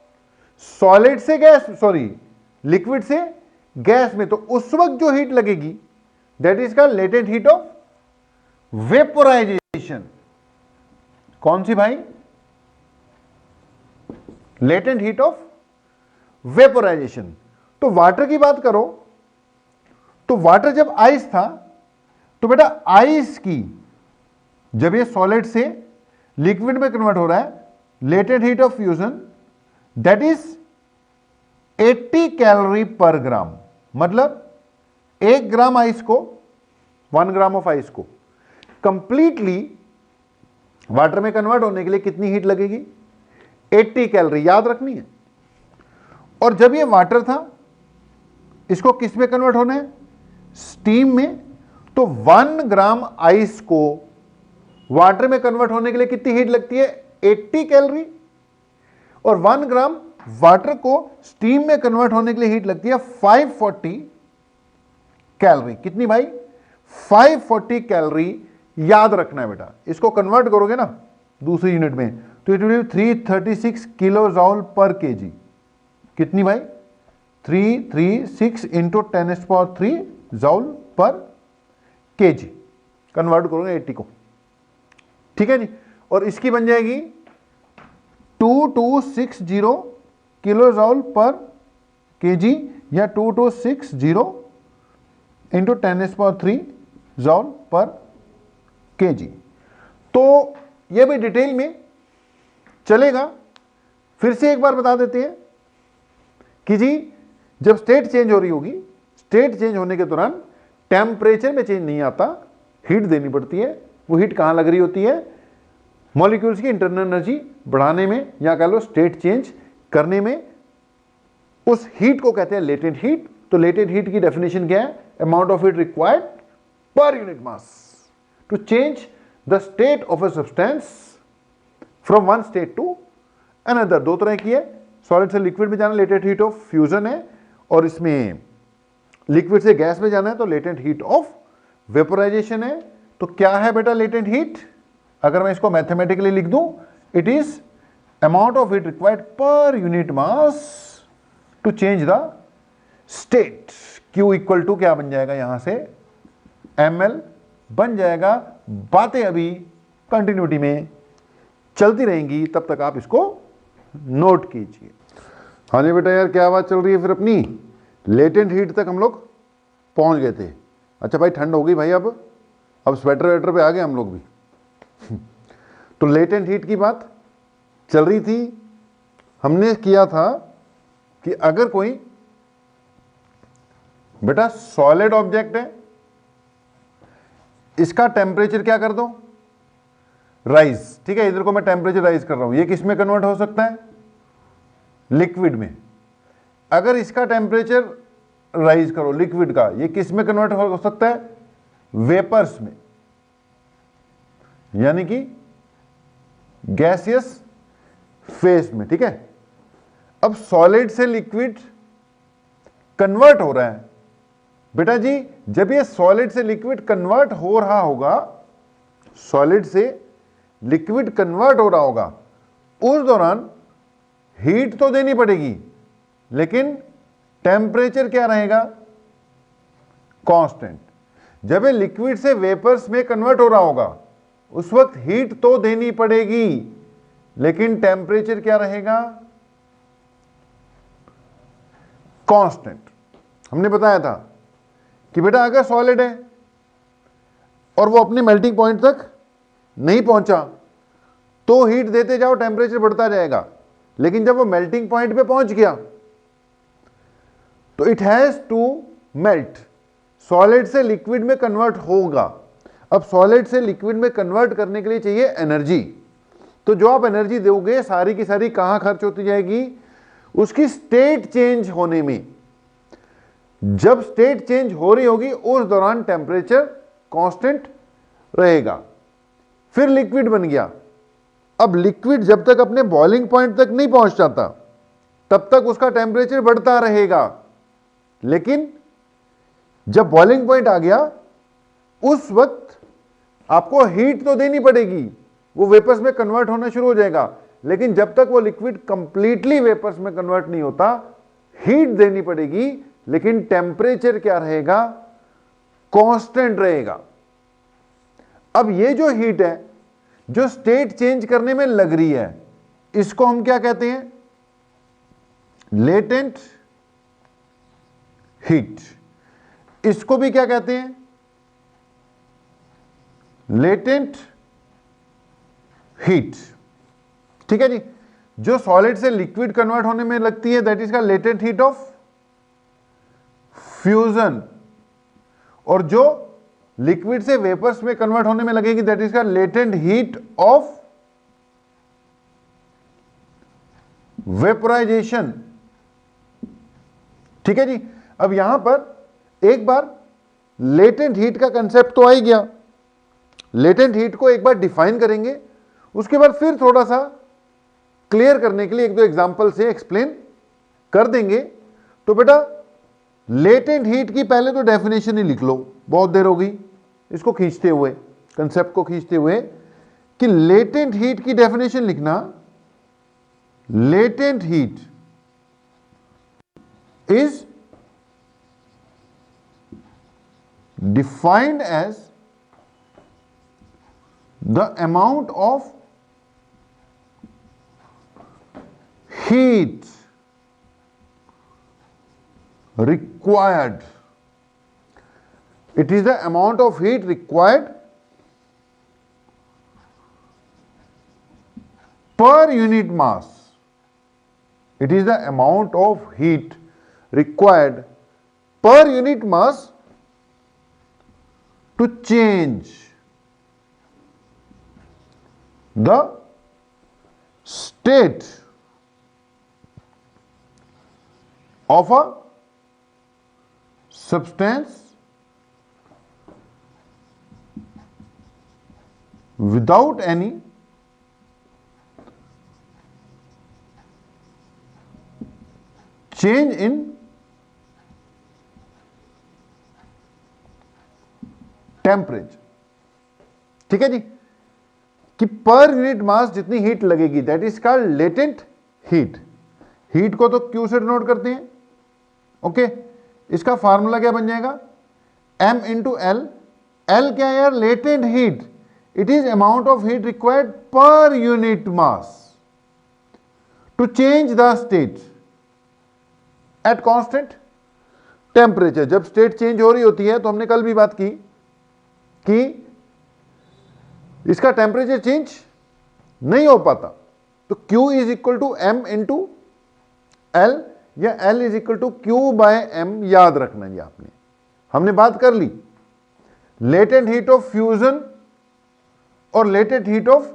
[SPEAKER 1] सॉलिड से गैस, सॉरी लिक्विड से गैस में, तो उस वक्त जो हीट लगेगी that is called latent heat of vaporisation. कौन सी भाई, लेटेंट हीट ऑफ वेपोराइजेशन। तो वाटर की बात करो तो वाटर जब आइस था तो बेटा आइस की जब ये सॉलिड से लिक्विड में कन्वर्ट हो रहा है, latent heat of fusion that is 80 calorie per ग्राम। मतलब 1 ग्राम आइस को, 1 ग्राम ऑफ आइस को कंप्लीटली वाटर में कन्वर्ट होने के लिए कितनी हीट लगेगी, 80 कैलोरी, याद रखनी है। और जब ये वाटर था इसको किस में कन्वर्ट होना है, स्टीम में। तो 1 ग्राम आइस को वाटर में कन्वर्ट होने के लिए कितनी हीट लगती है, 80 कैलोरी। और 1 ग्राम वाटर को स्टीम में कन्वर्ट होने के लिए हीट लगती है 540 कैलोरी। कितनी भाई, 540 कैलोरी याद रखना है बेटा। इसको कन्वर्ट करोगे ना दूसरी यूनिट में तो इट विल 336 किलो जॉल पर केजी। कितनी भाई, 336 इंटू 10⁻³ जॉल पर केजी। कन्वर्ट करोगे 80 को, ठीक है जी। और इसकी बन जाएगी 2260 किलो जॉल पर केजी या 2260 इंटू 10⁻³ जॉल पर केजी। तो यह भी डिटेल में चलेगा। फिर से एक बार बता देते हैं कि जी जब स्टेट चेंज हो रही होगी, स्टेट चेंज होने के दौरान टेम्परेचर में चेंज नहीं आता, हीट देनी पड़ती है। वो हीट कहाँ लग रही होती है, मॉलिक्यूल्स की इंटरनल एनर्जी बढ़ाने में या कह लो स्टेट चेंज करने में। उस हीट को कहते हैं लेटेंट हीट। तो लेटेंट हीट की डेफिनेशन क्या है, amount of heat required per unit mass to change the state of a substance from one state to another. दो तरह की है, सॉलिड से लिक्विड में जाना लेटेंट हीट ऑफ फ्यूजन है, और इसमें लिक्विड से गैस में जाना है तो लेटेंट हीट ऑफ वेपोराइजेशन है। तो क्या है बेटा लेटेंट हीट, अगर मैं इसको मैथमेटिकली लिख दूं, it is amount of heat required per unit mass to change the state Q equal to क्या बन जाएगा यहां से ml बन जाएगा। बातें अभी कंटिन्यूटी में चलती रहेंगी, तब तक आप इसको नोट कीजिए। हाँ जी बेटा यार, क्या बात चल रही है फिर अपनी? लेटेंट हीट तक हम लोग पहुंच गए थे। अच्छा भाई, ठंड हो गई भाई, अब स्वेटर वेटर पे आ गए हम लोग भी। तो लेटेंट हीट की बात चल रही थी। हमने किया था कि अगर कोई बेटा सॉलिड ऑब्जेक्ट है, इसका टेम्परेचर क्या कर दो, राइज। ठीक है, इधर को मैं टेम्परेचर राइज कर रहा हूं, ये किस में कन्वर्ट हो सकता है, लिक्विड में। अगर इसका टेम्परेचर राइज करो लिक्विड का, ये किस में कन्वर्ट हो सकता है, वेपर्स में, यानी कि गैसियस फेस में। ठीक है, अब सॉलिड से लिक्विड कन्वर्ट हो रहा है बेटा जी। जब ये सॉलिड से लिक्विड कन्वर्ट हो रहा होगा, सॉलिड से लिक्विड कन्वर्ट हो रहा होगा, उस दौरान हीट तो देनी पड़ेगी, लेकिन टेम्परेचर क्या रहेगा, कांस्टेंट। जब ये लिक्विड से वेपर्स में कन्वर्ट हो रहा होगा, उस वक्त हीट तो देनी पड़ेगी, लेकिन टेम्परेचर क्या रहेगा, कांस्टेंट। हमने बताया था कि बेटा अगर सॉलिड है और वो अपने मेल्टिंग पॉइंट तक नहीं पहुंचा, तो हीट देते जाओ, टेम्परेचर बढ़ता जाएगा। लेकिन जब वो मेल्टिंग पॉइंट पे पहुंच गया, तो it has to melt, solid से लिक्विड में कन्वर्ट होगा। अब सॉलिड से लिक्विड में कन्वर्ट करने के लिए चाहिए एनर्जी। तो जो आप एनर्जी दोगे, सारी की सारी कहां खर्च होती जाएगी, उसकी स्टेट चेंज होने में। जब स्टेट चेंज हो रही होगी, उस दौरान टेम्परेचर कांस्टेंट रहेगा। फिर लिक्विड बन गया। अब लिक्विड जब तक अपने बॉइलिंग पॉइंट तक नहीं पहुंच जाता, तब तक उसका टेम्परेचर बढ़ता रहेगा। लेकिन जब बॉइलिंग पॉइंट आ गया, उस वक्त आपको हीट तो देनी पड़ेगी, वो वेपर्स में कन्वर्ट होना शुरू हो जाएगा। लेकिन जब तक वो लिक्विड कंप्लीटली वेपर्स में कन्वर्ट नहीं होता, हीट देनी पड़ेगी, लेकिन टेम्परेचर क्या रहेगा, कांस्टेंट रहेगा। अब ये जो हीट है, जो स्टेट चेंज करने में लग रही है, इसको हम क्या कहते हैं, लेटेंट हीट। इसको भी क्या कहते हैं, लेटेंट हीट। ठीक है जी, जो सॉलिड से लिक्विड कन्वर्ट होने में लगती है, दैट इज का लेटेंट हीट ऑफ फ्यूजन। और जो लिक्विड से वेपर्स में कन्वर्ट होने में लगेगी, दैट इज का लेटेंट हीट ऑफ वेपोराइजेशन। ठीक है जी, अब यहां पर एक बार लेटेंट हीट का कंसेप्ट तो आ ही गया। लेटेंट हीट को एक बार डिफाइन करेंगे, उसके बाद फिर थोड़ा सा क्लियर करने के लिए एक दो एग्जांपल से एक्सप्लेन कर देंगे। तो बेटा लेटेंट हीट की पहले तो डेफिनेशन ही लिख लो, बहुत देर हो गई इसको खींचते हुए, कंसेप्ट को खींचते हुए, कि लेटेंट हीट की डेफिनेशन लिखना, latent heat is defined as the amount of heat required. It is the amount of heat required per unit mass. It is the amount of heat required per unit mass to change the state of a substance without any change in temperature. ठीक है जी, कि पर unit मास जितनी heat लगेगी, that is called latent heat. Heat को तो Q से denote करते हैं, ओके। इसका फार्मूला क्या बन जाएगा, m इंटू एल। एल क्या है यार, latent heat, it is amount of heat required per unit mass to change the state at constant temperature. जब स्टेट चेंज हो रही होती है तो हमने कल भी बात की कि इसका टेम्परेचर चेंज नहीं हो पाता, तो Q is equal to M into L या L is equal to Q by M. याद रखना जी आपने, हमने बात कर ली लेटेंट हीट ऑफ फ्यूजन और लेटेंट हीट ऑफ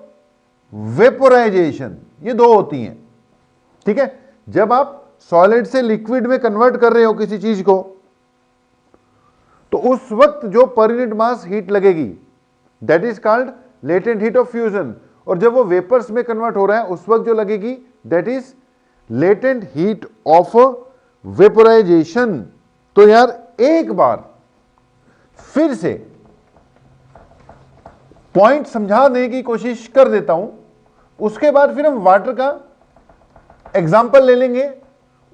[SPEAKER 1] वेपोराइजेशन, ये दो होती हैं, ठीक है। जब आप सॉलिड से लिक्विड में कन्वर्ट कर रहे हो किसी चीज को, तो उस वक्त जो पर यूनिट मास हीट लगेगी that is called latent heat of fusion, और जब वो वेपर्स में कन्वर्ट हो रहा है उस वक्त जो लगेगी that is latent heat of vaporisation. तो यार एक बार फिर से पॉइंट समझाने की कोशिश कर देता हूं, उसके बाद फिर हम वाटर का एग्जाम्पल ले लेंगे,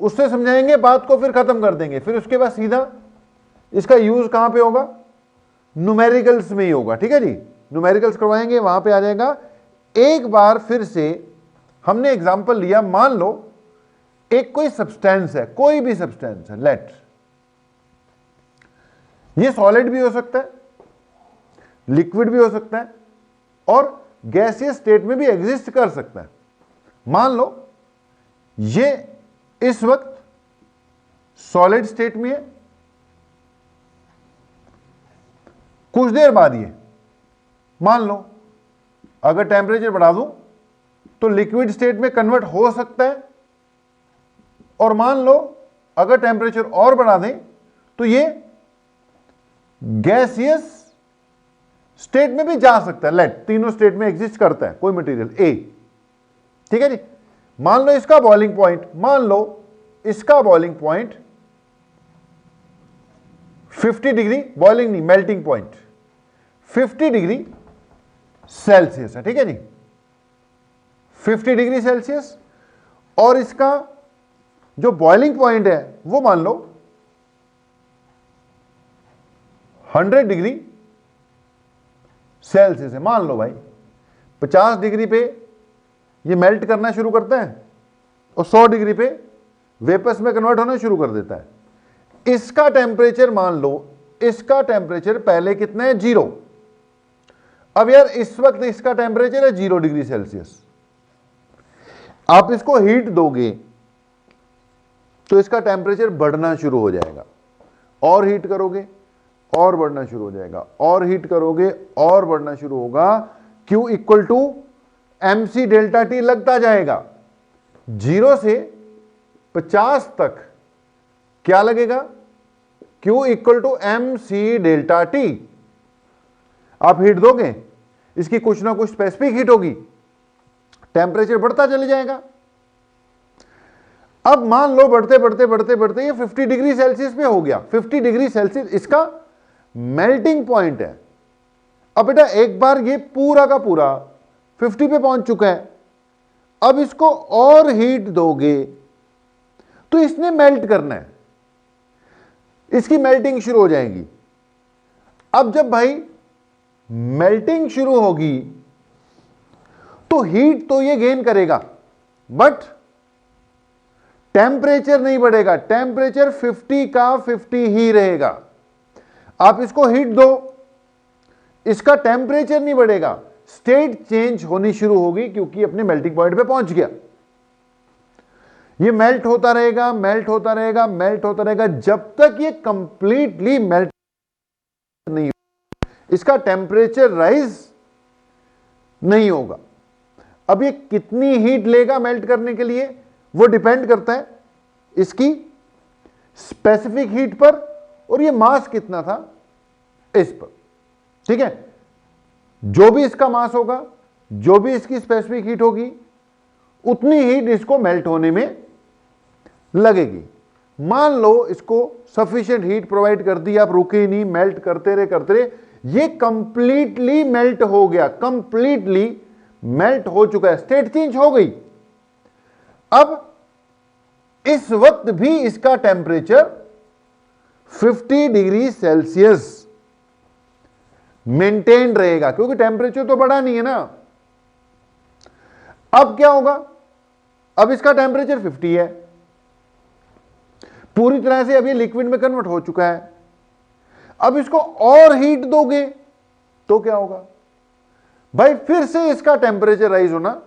[SPEAKER 1] उससे समझाएंगे बात को, फिर खत्म कर देंगे। फिर उसके बाद सीधा इसका यूज कहां पे होगा, न्यूमेरिकल्स में ही होगा, ठीक है जी। न्यूमेरिकल्स करवाएंगे, वहां पे आ जाएगा। एक बार फिर से हमने एग्जाम्पल लिया, मान लो एक कोई सब्सटेंस है, कोई भी सब्सटेंस है, लेट ये सॉलिड भी हो सकता है, लिक्विड भी हो सकता है, और गैसियस स्टेट में भी एग्जिस्ट कर सकता है। मान लो ये इस वक्त सॉलिड स्टेट में है, कुछ देर बाद ये मान लो अगर टेम्परेचर बढ़ा दूं तो लिक्विड स्टेट में कन्वर्ट हो सकता है, और मान लो अगर टेम्परेचर और बढ़ा दें तो ये गैसियस स्टेट में भी जा सकता है। लेट तीनों स्टेट में एग्जिस्ट करता है कोई मटेरियल ए, ठीक है जी। मान लो इसका बॉइलिंग पॉइंट, मान लो इसका बॉइलिंग पॉइंट 50 डिग्री, बॉइलिंग नहीं मेल्टिंग पॉइंट 50 डिग्री सेल्सियस है, ठीक है जी, 50 डिग्री सेल्सियस। और इसका जो बॉइलिंग पॉइंट है वो मान लो 100 डिग्री सेल्सियस है। मान लो भाई 50 डिग्री पे ये मेल्ट करना शुरू करता है और 100 डिग्री पे वेपर्स में कन्वर्ट होना शुरू कर देता है। इसका टेम्परेचर मान लो, इसका टेम्परेचर पहले कितना है, 0। अब यार इस वक्त इसका टेम्परेचर है 0 डिग्री सेल्सियस। आप इसको हीट दोगे तो इसका टेम्परेचर बढ़ना शुरू हो जाएगा, और हीट करोगे और बढ़ना शुरू हो जाएगा, और हीट करोगे और बढ़ना शुरू होगा। Q equal to MC delta T लगता जाएगा। 0 से 50 तक क्या लगेगा, Q equal to MC delta T। आप हीट दोगे, इसकी कुछ ना कुछ स्पेसिफिक हीट होगी, टेम्परेचर बढ़ता चले जाएगा। अब मान लो बढ़ते बढ़ते बढ़ते बढ़ते ये 50 डिग्री सेल्सियस पे हो गया। 50 डिग्री सेल्सियस इसका मेल्टिंग पॉइंट है। अब बेटा एक बार ये पूरा का पूरा 50 पे पहुंच चुका है, अब इसको और हीट दोगे तो इसने मेल्ट करना है, इसकी मेल्टिंग शुरू हो जाएगी। अब जब भाई मेल्टिंग शुरू होगी तो हीट तो ये गेन करेगा, बट टेम्परेचर नहीं बढ़ेगा। टेम्परेचर 50 का 50 ही रहेगा। आप इसको हीट दो, इसका टेम्परेचर नहीं बढ़ेगा, स्टेट चेंज होनी शुरू होगी, क्योंकि अपने मेल्टिंग पॉइंट पे पहुंच गया। ये मेल्ट होता रहेगा, मेल्ट होता रहेगा, मेल्ट होता रहेगा, जब तक ये कंप्लीटली मेल्ट नहीं होगा, इसका टेम्परेचर राइज नहीं होगा। अब ये कितनी हीट लेगा मेल्ट करने के लिए, वो डिपेंड करता है इसकी स्पेसिफिक हीट पर, और ये मास कितना था इस पर, ठीक है। जो भी इसका मास होगा, जो भी इसकी स्पेसिफिक हीट होगी, उतनी हीट इसको मेल्ट होने में लगेगी। मान लो इसको सफिशिएंट हीट प्रोवाइड कर दी, आप रुके ही नहीं, मेल्ट करते रहे, ये कंप्लीटली मेल्ट हो गया, कंप्लीटली मेल्ट हो चुका है, स्टेट चेंज हो गई। अब इस वक्त भी इसका टेम्परेचर 50 डिग्री सेल्सियस मेंटेन रहेगा, क्योंकि टेम्परेचर तो बढ़ा नहीं है ना। अब क्या होगा, अब इसका टेम्परेचर 50 है, पूरी तरह से अभी लिक्विड में कन्वर्ट हो चुका है। अब इसको और हीट दोगे तो क्या होगा भाई, फिर से इसका टेम्परेचर राइज होना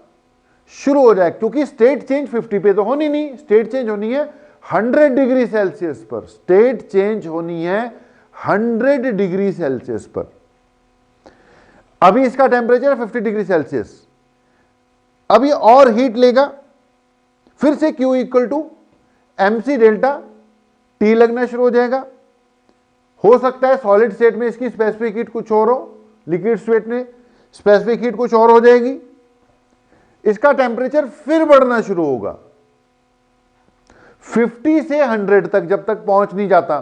[SPEAKER 1] शुरू हो जाए, क्योंकि स्टेट चेंज 50 पे तो होनी नहीं, स्टेट चेंज होनी है 100 डिग्री सेल्सियस पर, स्टेट चेंज होनी है 100 डिग्री सेल्सियस पर। अभी इसका टेम्परेचर 50 डिग्री सेल्सियस, अभी और हीट लेगा, फिर से Q equal to MC delta T लगना शुरू हो जाएगा। हो सकता है सॉलिड स्टेट में इसकी स्पेसिफिक हीट कुछ और हो, लिक्विड स्टेट में स्पेसिफिक हीट कुछ और हो जाएगी। इसका टेम्परेचर फिर बढ़ना शुरू होगा 50 से 100 तक, जब तक पहुंच नहीं जाता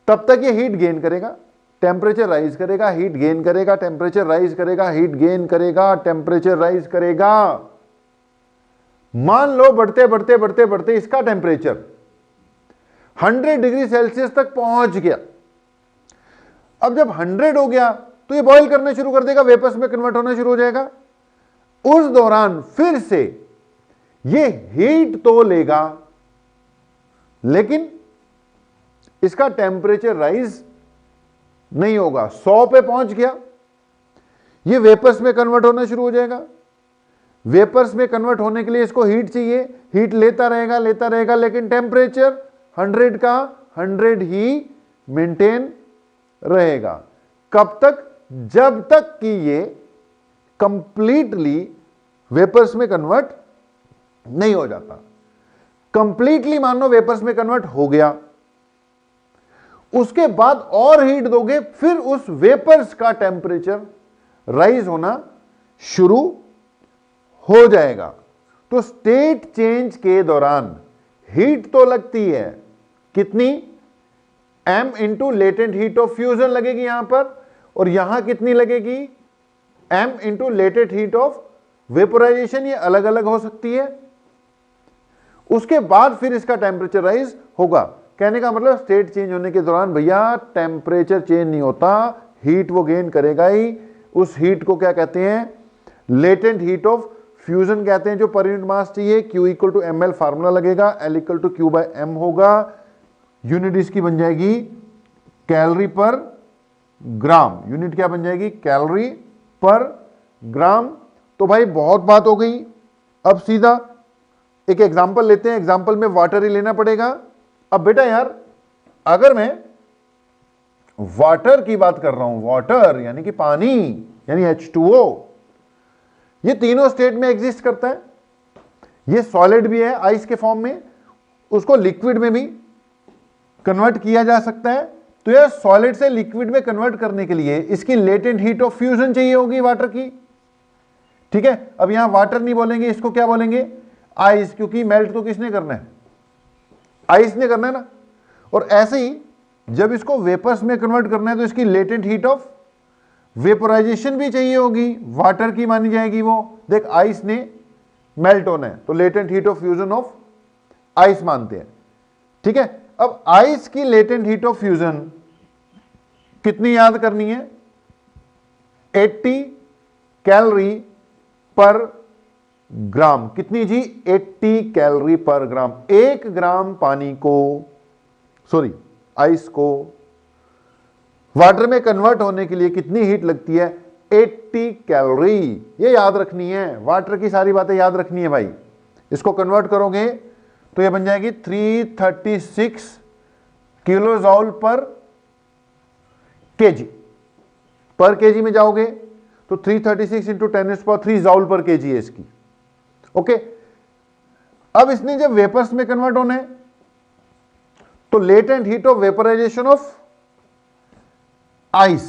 [SPEAKER 1] तब तक ये हीट गेन करेगा, टेम्परेचर राइज करेगा, हीट गेन करेगा, टेम्परेचर राइज करेगा, हीट गेन करेगा, टेम्परेचर राइज करेगा। मान लो बढ़ते बढ़ते बढ़ते बढ़ते इसका टेम्परेचर 100 डिग्री सेल्सियस तक पहुंच गया। अब जब 100 हो गया तो ये बॉईल करना शुरू कर देगा, वेपर्स में कन्वर्ट होना शुरू हो जाएगा। उस दौरान फिर से ये हीट तो लेगा, लेकिन इसका टेम्परेचर राइज नहीं होगा। 100 पे पहुंच गया, ये वेपर्स में कन्वर्ट होना शुरू हो जाएगा। वेपर्स में कन्वर्ट होने के लिए इसको हीट चाहिए, हीट लेता रहेगा, लेकिन टेम्परेचर 100 का 100 ही मेंटेन रहेगा। कब तक, जब तक कि ये कंप्लीटली वेपर्स में कन्वर्ट नहीं हो जाता। कंप्लीटली मान लो वेपर्स में कन्वर्ट हो गया, उसके बाद और हीट दोगे, फिर उस वेपर्स का टेम्परेचर राइज होना शुरू हो जाएगा। तो स्टेट चेंज के दौरान हीट तो लगती है, कितनी, m into latent heat of fusion लगेगी यहां पर, और यहां कितनी लगेगी, m into latent heat of vaporization. ये अलग अलग हो सकती है। उसके बाद फिर इसका टेम्परेचर राइज होगा। कहने का मतलब स्टेट चेंज होने के दौरान भैया टेम्परेचर चेंज नहीं होता, हीट वो गेन करेगा ही। उस हीट को क्या कहते हैं, लेटेंट हीट ऑफ फ्यूजन कहते हैं, जो पर यूनिट मास चाहिए। Q equal to ml formula लगेगा, L equal to Q by M होगा। यूनिट इसकी बन जाएगी कैलोरी पर ग्राम। यूनिट क्या बन जाएगी, कैलोरी पर ग्राम। तो भाई बहुत बात हो गई। अब सीधा एक एग्जांपल लेते हैं, एग्जांपल में वाटर ही लेना पड़ेगा। अब बेटा यार, अगर मैं वाटर की बात कर रहा हूं, वाटर यानी कि पानी, यानी H2O, ये तीनों स्टेट में एग्जिस्ट करता है। ये सॉलिड भी है आइस के फॉर्म में, उसको लिक्विड में भी कन्वर्ट किया जा सकता है। तो यह सॉलिड से लिक्विड में कन्वर्ट करने के लिए इसकी लेटेंट हीट ऑफ फ्यूजन चाहिए होगी वाटर की। ठीक है, अब यहां वाटर नहीं बोलेंगे, इसको क्या बोलेंगे, आइस, क्योंकि मेल्ट तो किसने करना है, आइस ने करना है ना। और ऐसे ही जब इसको वेपर्स में कन्वर्ट करना है तो इसकी लेटेंट हीट ऑफ वेपोराइजेशन भी चाहिए होगी, वाटर की मानी जाएगी वो। देख, आइस ने मेल्ट होना है तो latent heat of fusion of ice मानते हैं। ठीक है, अब आइस की लेटेंट हीट ऑफ फ्यूजन कितनी याद करनी है, 80 कैलोरी पर ग्राम। कितनी जी, 80 कैलोरी पर ग्राम। 1 ग्राम पानी को, सॉरी आइस को वाटर में कन्वर्ट होने के लिए कितनी हीट लगती है, 80 कैलोरी। ये याद रखनी है, वाटर की सारी बातें याद रखनी है भाई। इसको कन्वर्ट करोगे तो ये बन जाएगी 336 किलो जॉल पर केजी। पर केजी में जाओगे तो 336 इंटू 10⁻³ जॉल पर केजी है इसकी। ओके, अब इसने जब वेपर्स में कन्वर्ट होना है तो latent heat of vaporisation of ice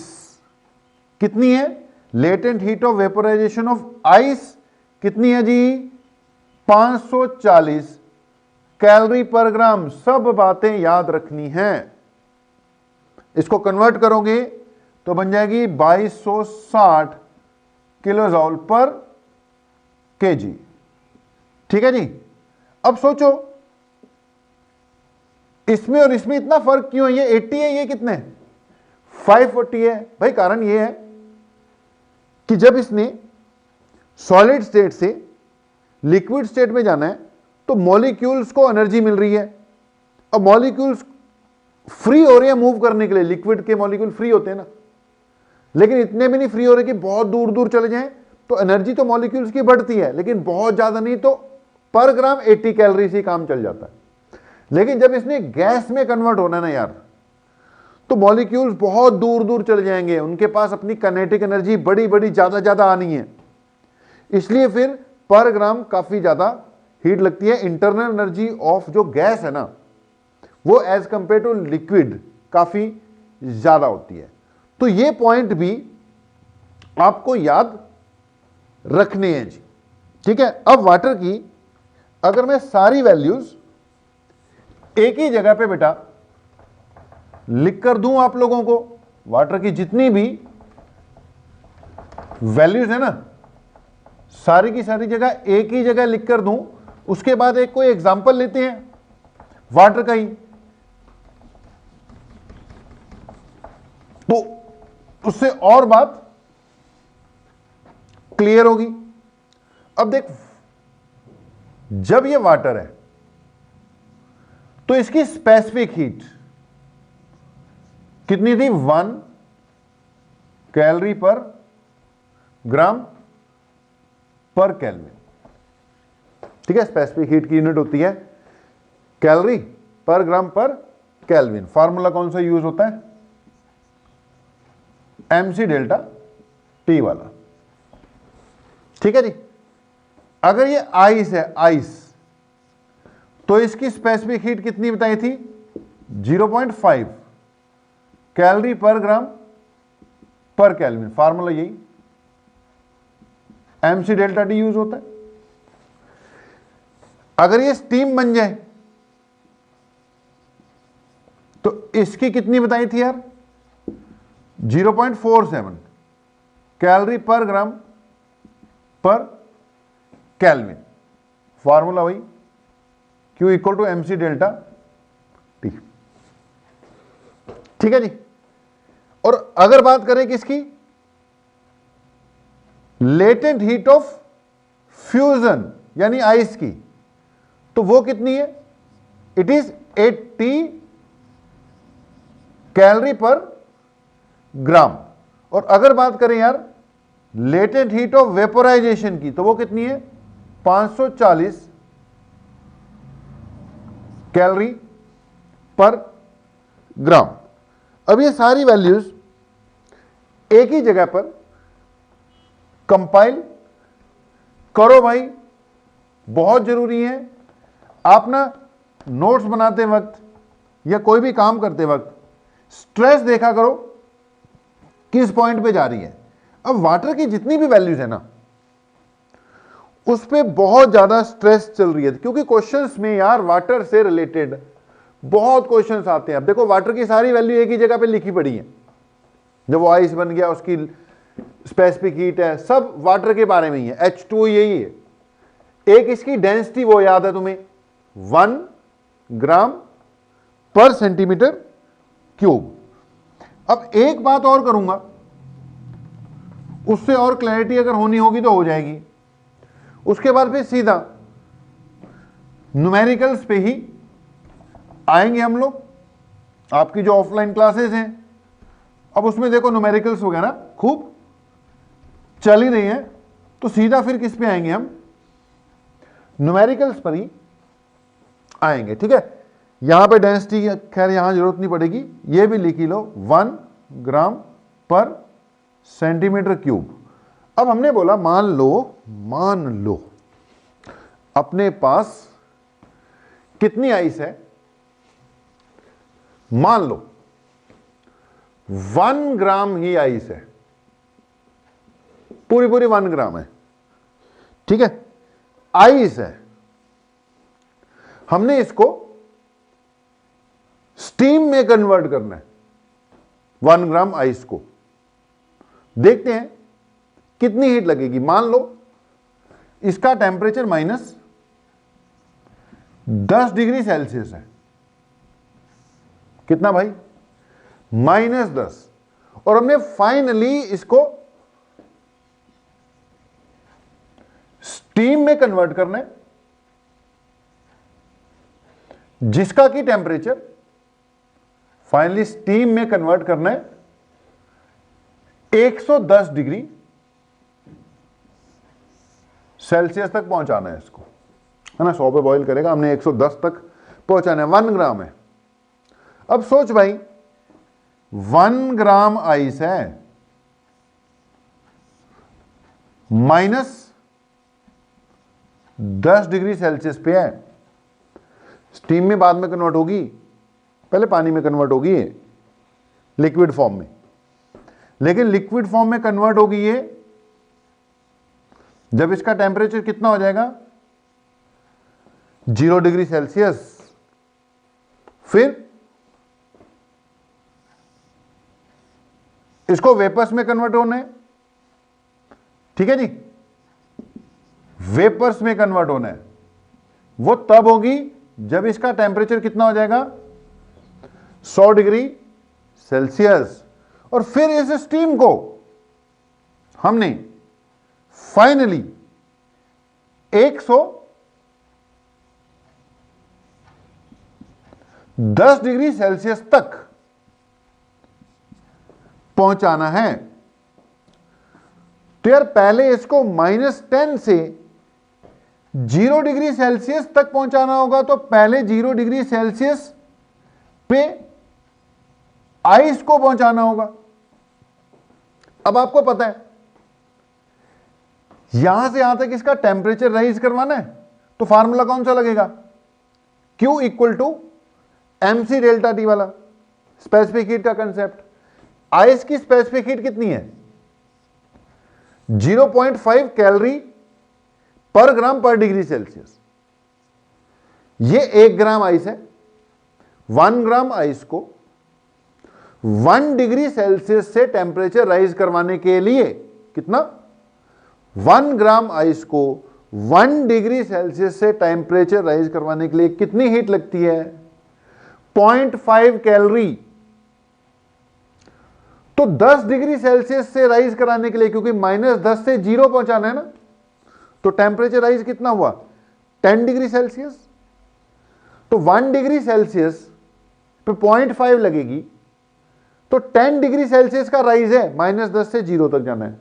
[SPEAKER 1] कितनी है, latent heat of vaporisation of ice कितनी है जी, 540 कैलोरी पर ग्राम। सब बातें याद रखनी हैं। इसको कन्वर्ट करोगे तो बन जाएगी 2260 किलो जॉल पर केजी। ठीक है जी। अब सोचो, इसमें और इसमें इतना फर्क क्यों है? ये 80 है, ये कितने 540 है। भाई कारण ये है कि जब इसने सॉलिड स्टेट से लिक्विड स्टेट में जाना है तो मॉलिक्यूल्स को एनर्जी मिल रही है। अब मॉलिक्यूल्स फ्री हो रहे हैं मूव करने के लिए, लिक्विड के मॉलिक्यूल फ्री होते हैं ना, लेकिन इतने भी नहीं फ्री हो रहे कि बहुत दूर दूर चले जाएं। तो एनर्जी तो मॉलिक्यूल्स की बढ़ती है लेकिन बहुत ज्यादा नहीं, तो पर ग्राम 80 कैलोरी से काम चल जाता है। लेकिन जब इसने गैस में कन्वर्ट होना है ना यार, तो मॉलिक्यूल्स बहुत दूर दूर चले जाएंगे, उनके पास अपनी काइनेटिक एनर्जी बड़ी बड़ी ज्यादा आनी है, इसलिए फिर पर ग्राम काफी ज्यादा हीट लगती है। इंटरनल एनर्जी ऑफ जो गैस है ना वो एज कंपेयर टू लिक्विड काफी ज्यादा होती है। तो ये पॉइंट भी आपको याद रखने हैं जी, ठीक है। अब वाटर की अगर मैं सारी वैल्यूज एक ही जगह पे बेटा लिख कर दूं आप लोगों को, वाटर की जितनी भी वैल्यूज है ना सारी की सारी जगह एक ही जगह लिख कर दूं, उसके बाद एक कोई एग्जांपल लेते हैं वाटर का ही, तो उससे और बात क्लियर होगी। अब देख, जब ये वाटर है तो इसकी स्पेसिफिक हीट कितनी थी? 1 calorie per gram per kelvin, ठीक है। स्पेसिफिक हीट की यूनिट होती है calorie per gram per kelvin. Formula कौन सा यूज होता है? mc डेल्टा टी वाला, ठीक है जी। अगर ये आइस है, आइस, तो इसकी स्पेसिफिक हीट कितनी बताई थी? 0.5 calorie per gram per kelvin. Formula यही mc डेल्टा टी यूज होता है। अगर ये स्टीम बन जाए तो इसकी कितनी बताई थी यार? 0.47 calorie per gram per kelvin. Formula वही, Q equal to mc delta T, ठीक है जी। और अगर बात करें किसकी? लेटेंट हीट ऑफ फ्यूजन यानी आइस की, तो वो कितनी है? इट इज 80 कैलोरी पर ग्राम। और अगर बात करें यार लेटेंट हीट ऑफ वेपोराइजेशन की, तो वो कितनी है? 540 कैलोरी पर ग्राम। अब ये सारी वैल्यूज एक ही जगह पर कंपाइल करो भाई, बहुत जरूरी है। आप ना नोट्स बनाते वक्त या कोई भी काम करते वक्त स्ट्रेस देखा करो किस पॉइंट पे जा रही है। अब वाटर की जितनी भी वैल्यूज है ना उस पे बहुत ज्यादा स्ट्रेस चल रही है, क्योंकि क्वेश्चंस में यार वाटर से रिलेटेड बहुत क्वेश्चंस आते हैं। अब देखो वाटर की सारी वैल्यू एक ही जगह पे लिखी पड़ी है, जब वो आइस बन गया उसकी स्पेसिफिक हीट है, सब वाटर के बारे में ही है। H2 यही है। एक इसकी डेंसिटी वो याद है तुम्हें, 1 ग्राम पर सेंटीमीटर क्यूब। अब एक बात और करूंगा, उससे और क्लैरिटी अगर होनी होगी तो हो जाएगी। उसके बाद फिर सीधा न्यूमेरिकल्स पे ही आएंगे हम लोग। आपकी जो ऑफलाइन क्लासेस हैं, अब उसमें देखो न्यूमेरिकल्स वगैरह खूब चल ही रही हैं, तो सीधा फिर किस पे आएंगे? हम न्यूमेरिकल्स पर ही आएंगे, ठीक है। यहां पे डेंसिटी खैर यहां जरूरत नहीं पड़ेगी, ये भी लिख ही लो, 1 ग्राम पर सेंटीमीटर क्यूब। अब हमने बोला मान लो अपने पास कितनी आइस है? मान लो 1 ग्राम ही आइस है, पूरी 1 ग्राम है, ठीक है। आइस है, हमने इसको स्टीम में कन्वर्ट करना है 1 ग्राम आइस को। देखते हैं कितनी हीट लगेगी। मान लो इसका टेम्परेचर -10 डिग्री सेल्सियस है, कितना भाई? -10। और हमने फाइनली इसको स्टीम में कन्वर्ट करना है, जिसका की टेम्परेचर फाइनली स्टीम में कन्वर्ट करना है 110 डिग्री सेल्सियस तक पहुंचाना है इसको, है ना। 100 पे बॉईल करेगा, हमने 110 तक पहुंचाना है। 1 ग्राम है। अब सोच भाई, 1 ग्राम आइस है, -10 डिग्री सेल्सियस पे है। स्टीम में बाद में कन्वर्ट होगी, पहले पानी में कन्वर्ट होगी ये लिक्विड फॉर्म में, लेकिन लिक्विड फॉर्म में कन्वर्ट होगी ये जब इसका टेम्परेचर कितना हो जाएगा? 0 डिग्री सेल्सियस। फिर इसको वेपर्स में कन्वर्ट होना है, ठीक है जी। वेपर्स में कन्वर्ट होना है, वो तब होगी जब इसका टेम्परेचर कितना हो जाएगा? 100 डिग्री सेल्सियस। और फिर इस स्टीम को हमने फाइनली 110 डिग्री सेल्सियस तक पहुंचाना है। तो यार पहले इसको -10 से 0 डिग्री सेल्सियस तक पहुंचाना होगा, तो पहले 0 डिग्री सेल्सियस पे आइस को पहुंचाना होगा। अब आपको पता है यहां से यहां तक इसका टेम्परेचर राइज करवाना है, तो फार्मूला कौन सा लगेगा? Q = mc डेल्टा टी वाला, स्पेसिफिक हीट का कंसेप्ट। आइस की स्पेसिफिक हीट कितनी है? 0.5 कैलोरी पर ग्राम पर डिग्री सेल्सियस। ये 1 ग्राम आइस है। 1 ग्राम आइस को 1 डिग्री सेल्सियस से टेम्परेचर राइज करवाने के लिए कितना? 1 ग्राम आइस को 1 डिग्री सेल्सियस से टेम्परेचर राइज करवाने के लिए कितनी हीट लगती है? 0.5 कैलोरी। तो 10 डिग्री सेल्सियस से राइज कराने के लिए, क्योंकि -10 से 0 पहुंचाना है ना, तो टेम्परेचर राइज कितना हुआ? 10 डिग्री सेल्सियस। तो 1 डिग्री सेल्सियस पे 0.5 लगेगी, तो 10 डिग्री सेल्सियस का राइज है, -10 से 0 तक जाना है,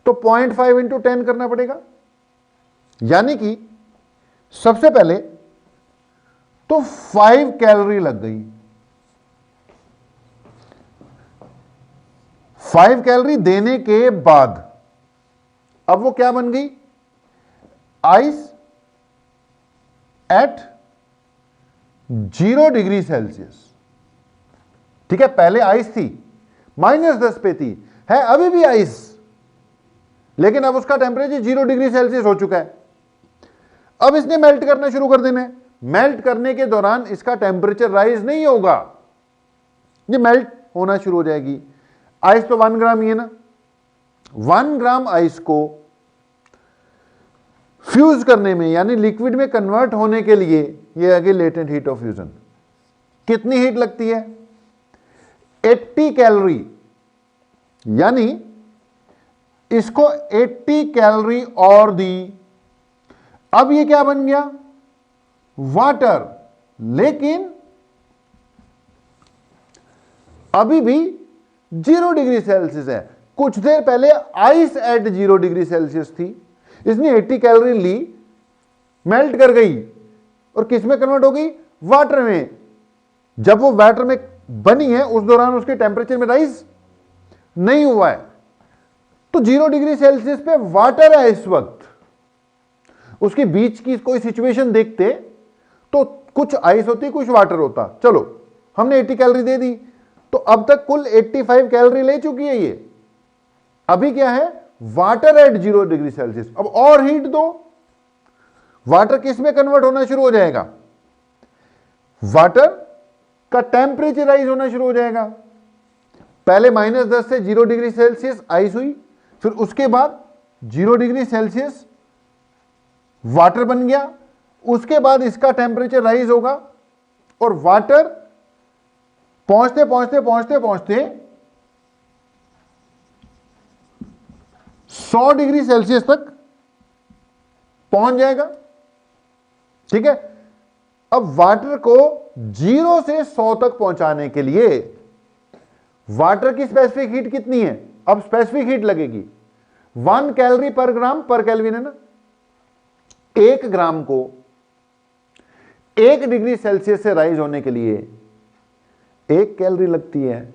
[SPEAKER 1] तो 0.5 × 10 करना पड़ेगा। यानी कि सबसे पहले तो 5 कैलोरी लग गई। 5 कैलोरी देने के बाद अब वो क्या बन गई? Ice eight 0 degree Celsius. ठीक है, पहले आइस थी, -10 पे थी, है अभी भी आइस, लेकिन अब उसका टेम्परेचर 0 डिग्री सेल्सियस हो चुका है। अब इसने मेल्ट करना शुरू कर देना है। मेल्ट करने के दौरान इसका टेम्परेचर राइज नहीं होगा, ये मेल्ट होना शुरू हो जाएगी। आइस तो 1 ग्राम ही है ना। 1 ग्राम आइस को फ्यूज करने में, यानी लिक्विड में कन्वर्ट होने के लिए, ये आगे लेटेंट हीट ऑफ फ्यूजन, कितनी हीट लगती है? 80 कैलोरी। यानी इसको 80 कैलोरी और दी। अब ये क्या बन गया? वाटर। लेकिन अभी भी 0 डिग्री सेल्सियस है। कुछ देर पहले आइस एट 0 डिग्री सेल्सियस थी, इसने 80 कैलोरी ली, मेल्ट कर गई और किस में कन्वर्ट हो गई? वाटर में। जब वो वाटर में बनी है उस दौरान उसके टेम्परेचर में राइज नहीं हुआ है, तो 0 डिग्री सेल्सियस पे वाटर है इस वक्त। उसके बीच की कोई सिचुएशन देखते तो कुछ आइस होती, कुछ वाटर होता। चलो हमने 80 कैलोरी दे दी, तो अब तक कुल 85 कैलोरी ले चुकी है ये। अभी क्या है? Water at 0 degree Celsius. अब और हीट दो, वाटर किस में कन्वर्ट होना शुरू हो जाएगा? वाटर का टेम्परेचर राइज होना शुरू हो जाएगा। पहले -10 से 0 डिग्री सेल्सियस आइस हुई, फिर उसके बाद 0 डिग्री सेल्सियस वाटर बन गया, उसके बाद इसका टेम्परेचर राइज होगा और वाटर पहुंचते पहुंचते पहुंचते पहुंचते 100 डिग्री सेल्सियस तक पहुंच जाएगा। ठीक है, अब वाटर को 0 से 100 तक पहुंचाने के लिए वाटर की स्पेसिफिक हीट कितनी है? अब स्पेसिफिक हीट लगेगी 1 calorie per gram per kelvin है ना। 1 ग्राम को 1 डिग्री सेल्सियस से राइज होने के लिए 1 कैलोरी लगती है,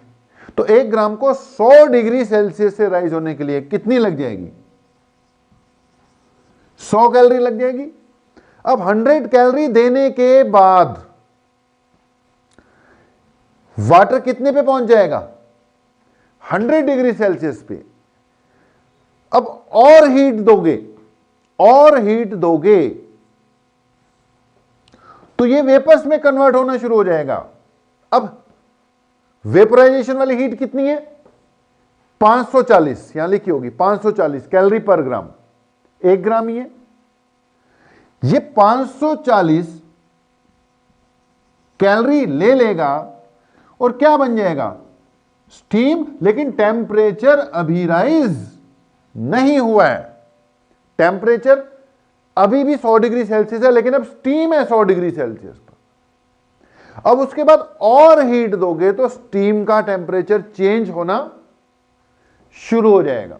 [SPEAKER 1] तो 1 ग्राम को 100 डिग्री सेल्सियस से राइज होने के लिए कितनी लग जाएगी? 100 कैलोरी लग जाएगी। अब 100 कैलोरी देने के बाद वाटर कितने पे पहुंच जाएगा? 100 डिग्री सेल्सियस पे। अब और हीट दोगे तो ये वेपर्स में कन्वर्ट होना शुरू हो जाएगा। अब वेपोराइजेशन वाली हीट कितनी है? 540, यहां लिखी होगी 540 कैलोरी पर ग्राम। 1 ग्राम ही है ये। 540 कैलोरी ले लेगा और क्या बन जाएगा? स्टीम। लेकिन टेम्परेचर अभी राइज नहीं हुआ है। टेम्परेचर अभी भी 100 डिग्री सेल्सियस है, लेकिन अब स्टीम है 100 डिग्री सेल्सियस पर। अब उसके बाद और हीट दोगे तो स्टीम का टेम्परेचर चेंज होना शुरू हो जाएगा।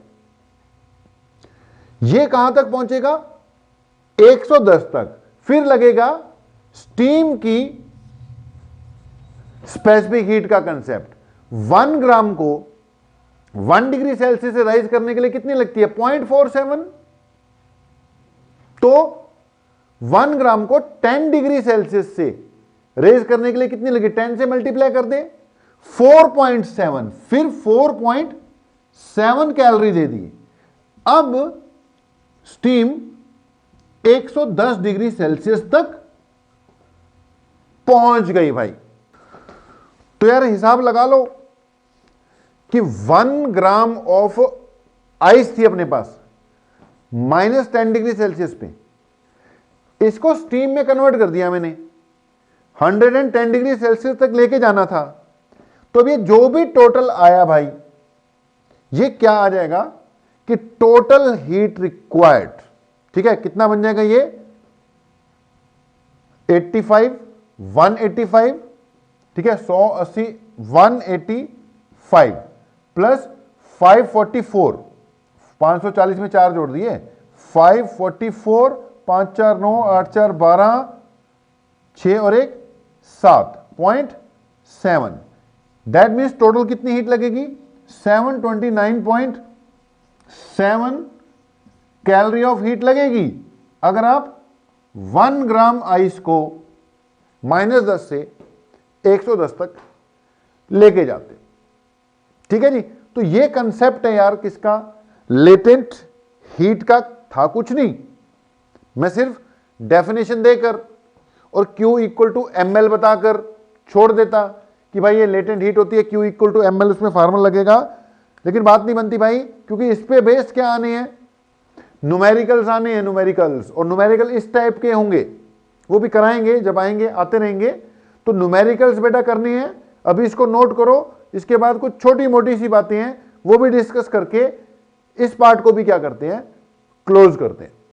[SPEAKER 1] यह कहां तक पहुंचेगा? 110 तक। फिर लगेगा स्टीम की स्पेसिफिक हीट का कंसेप्ट। 1 ग्राम को 1 डिग्री सेल्सियस से राइज करने के लिए कितनी लगती है? 0.47। तो 1 ग्राम को 10 डिग्री सेल्सियस से रेज करने के लिए कितनी लगी? 10 से मल्टीप्लाई कर दे 4.7, फिर 4.7 कैलोरी दे दी। अब स्टीम 110 डिग्री सेल्सियस तक पहुंच गई भाई। तो यार हिसाब लगा लो कि 1 ग्राम ऑफ आइस थी अपने पास -10 डिग्री सेल्सियस पे, इसको स्टीम में कन्वर्ट कर दिया मैंने, 110 डिग्री सेल्सियस तक लेके जाना था। तो अब ये जो भी टोटल आया भाई, ये क्या आ जाएगा कि टोटल हीट रिक्वायर्ड, ठीक है, कितना बन जाएगा ये? 85, 185, ठीक है, 180, 185 प्लस 544, 540 में 4 जोड़ दिए, 544, 5 4 9, 8 4 12, 6 और 1 7.7। दैट मीन्स टोटल कितनी हीट लगेगी? 729.7 कैलोरी ऑफ हीट लगेगी अगर आप 1 ग्राम आइस को -10 से 110 तक लेके जाते। ठीक है जी। तो ये कंसेप्ट है यार किसका? लेटेंट हीट का था, कुछ नहीं। मैं सिर्फ डेफिनेशन देकर और Q इक्वल टू ml बताकर छोड़ देता कि भाई ये लेटेंट हीट होती है, Q इक्वल टू ml उसमें फार्मूला लगेगा, लेकिन बात नहीं बनती भाई, क्योंकि इस पे बेस्ड क्या आने हैं? न्यूमेरिकल्स आने हैं, न्यूमेरिकल्स। और न्यूमेरिकल इस टाइप के होंगे, वो भी कराएंगे जब आएंगे, आते रहेंगे। तो न्यूमेरिकल्स बेटा करनी है, अभी इसको नोट करो। इसके बाद कुछ छोटी मोटी सी बातें हैं, वो भी डिस्कस करके इस पार्ट को भी क्या करते हैं? क्लोज करते हैं।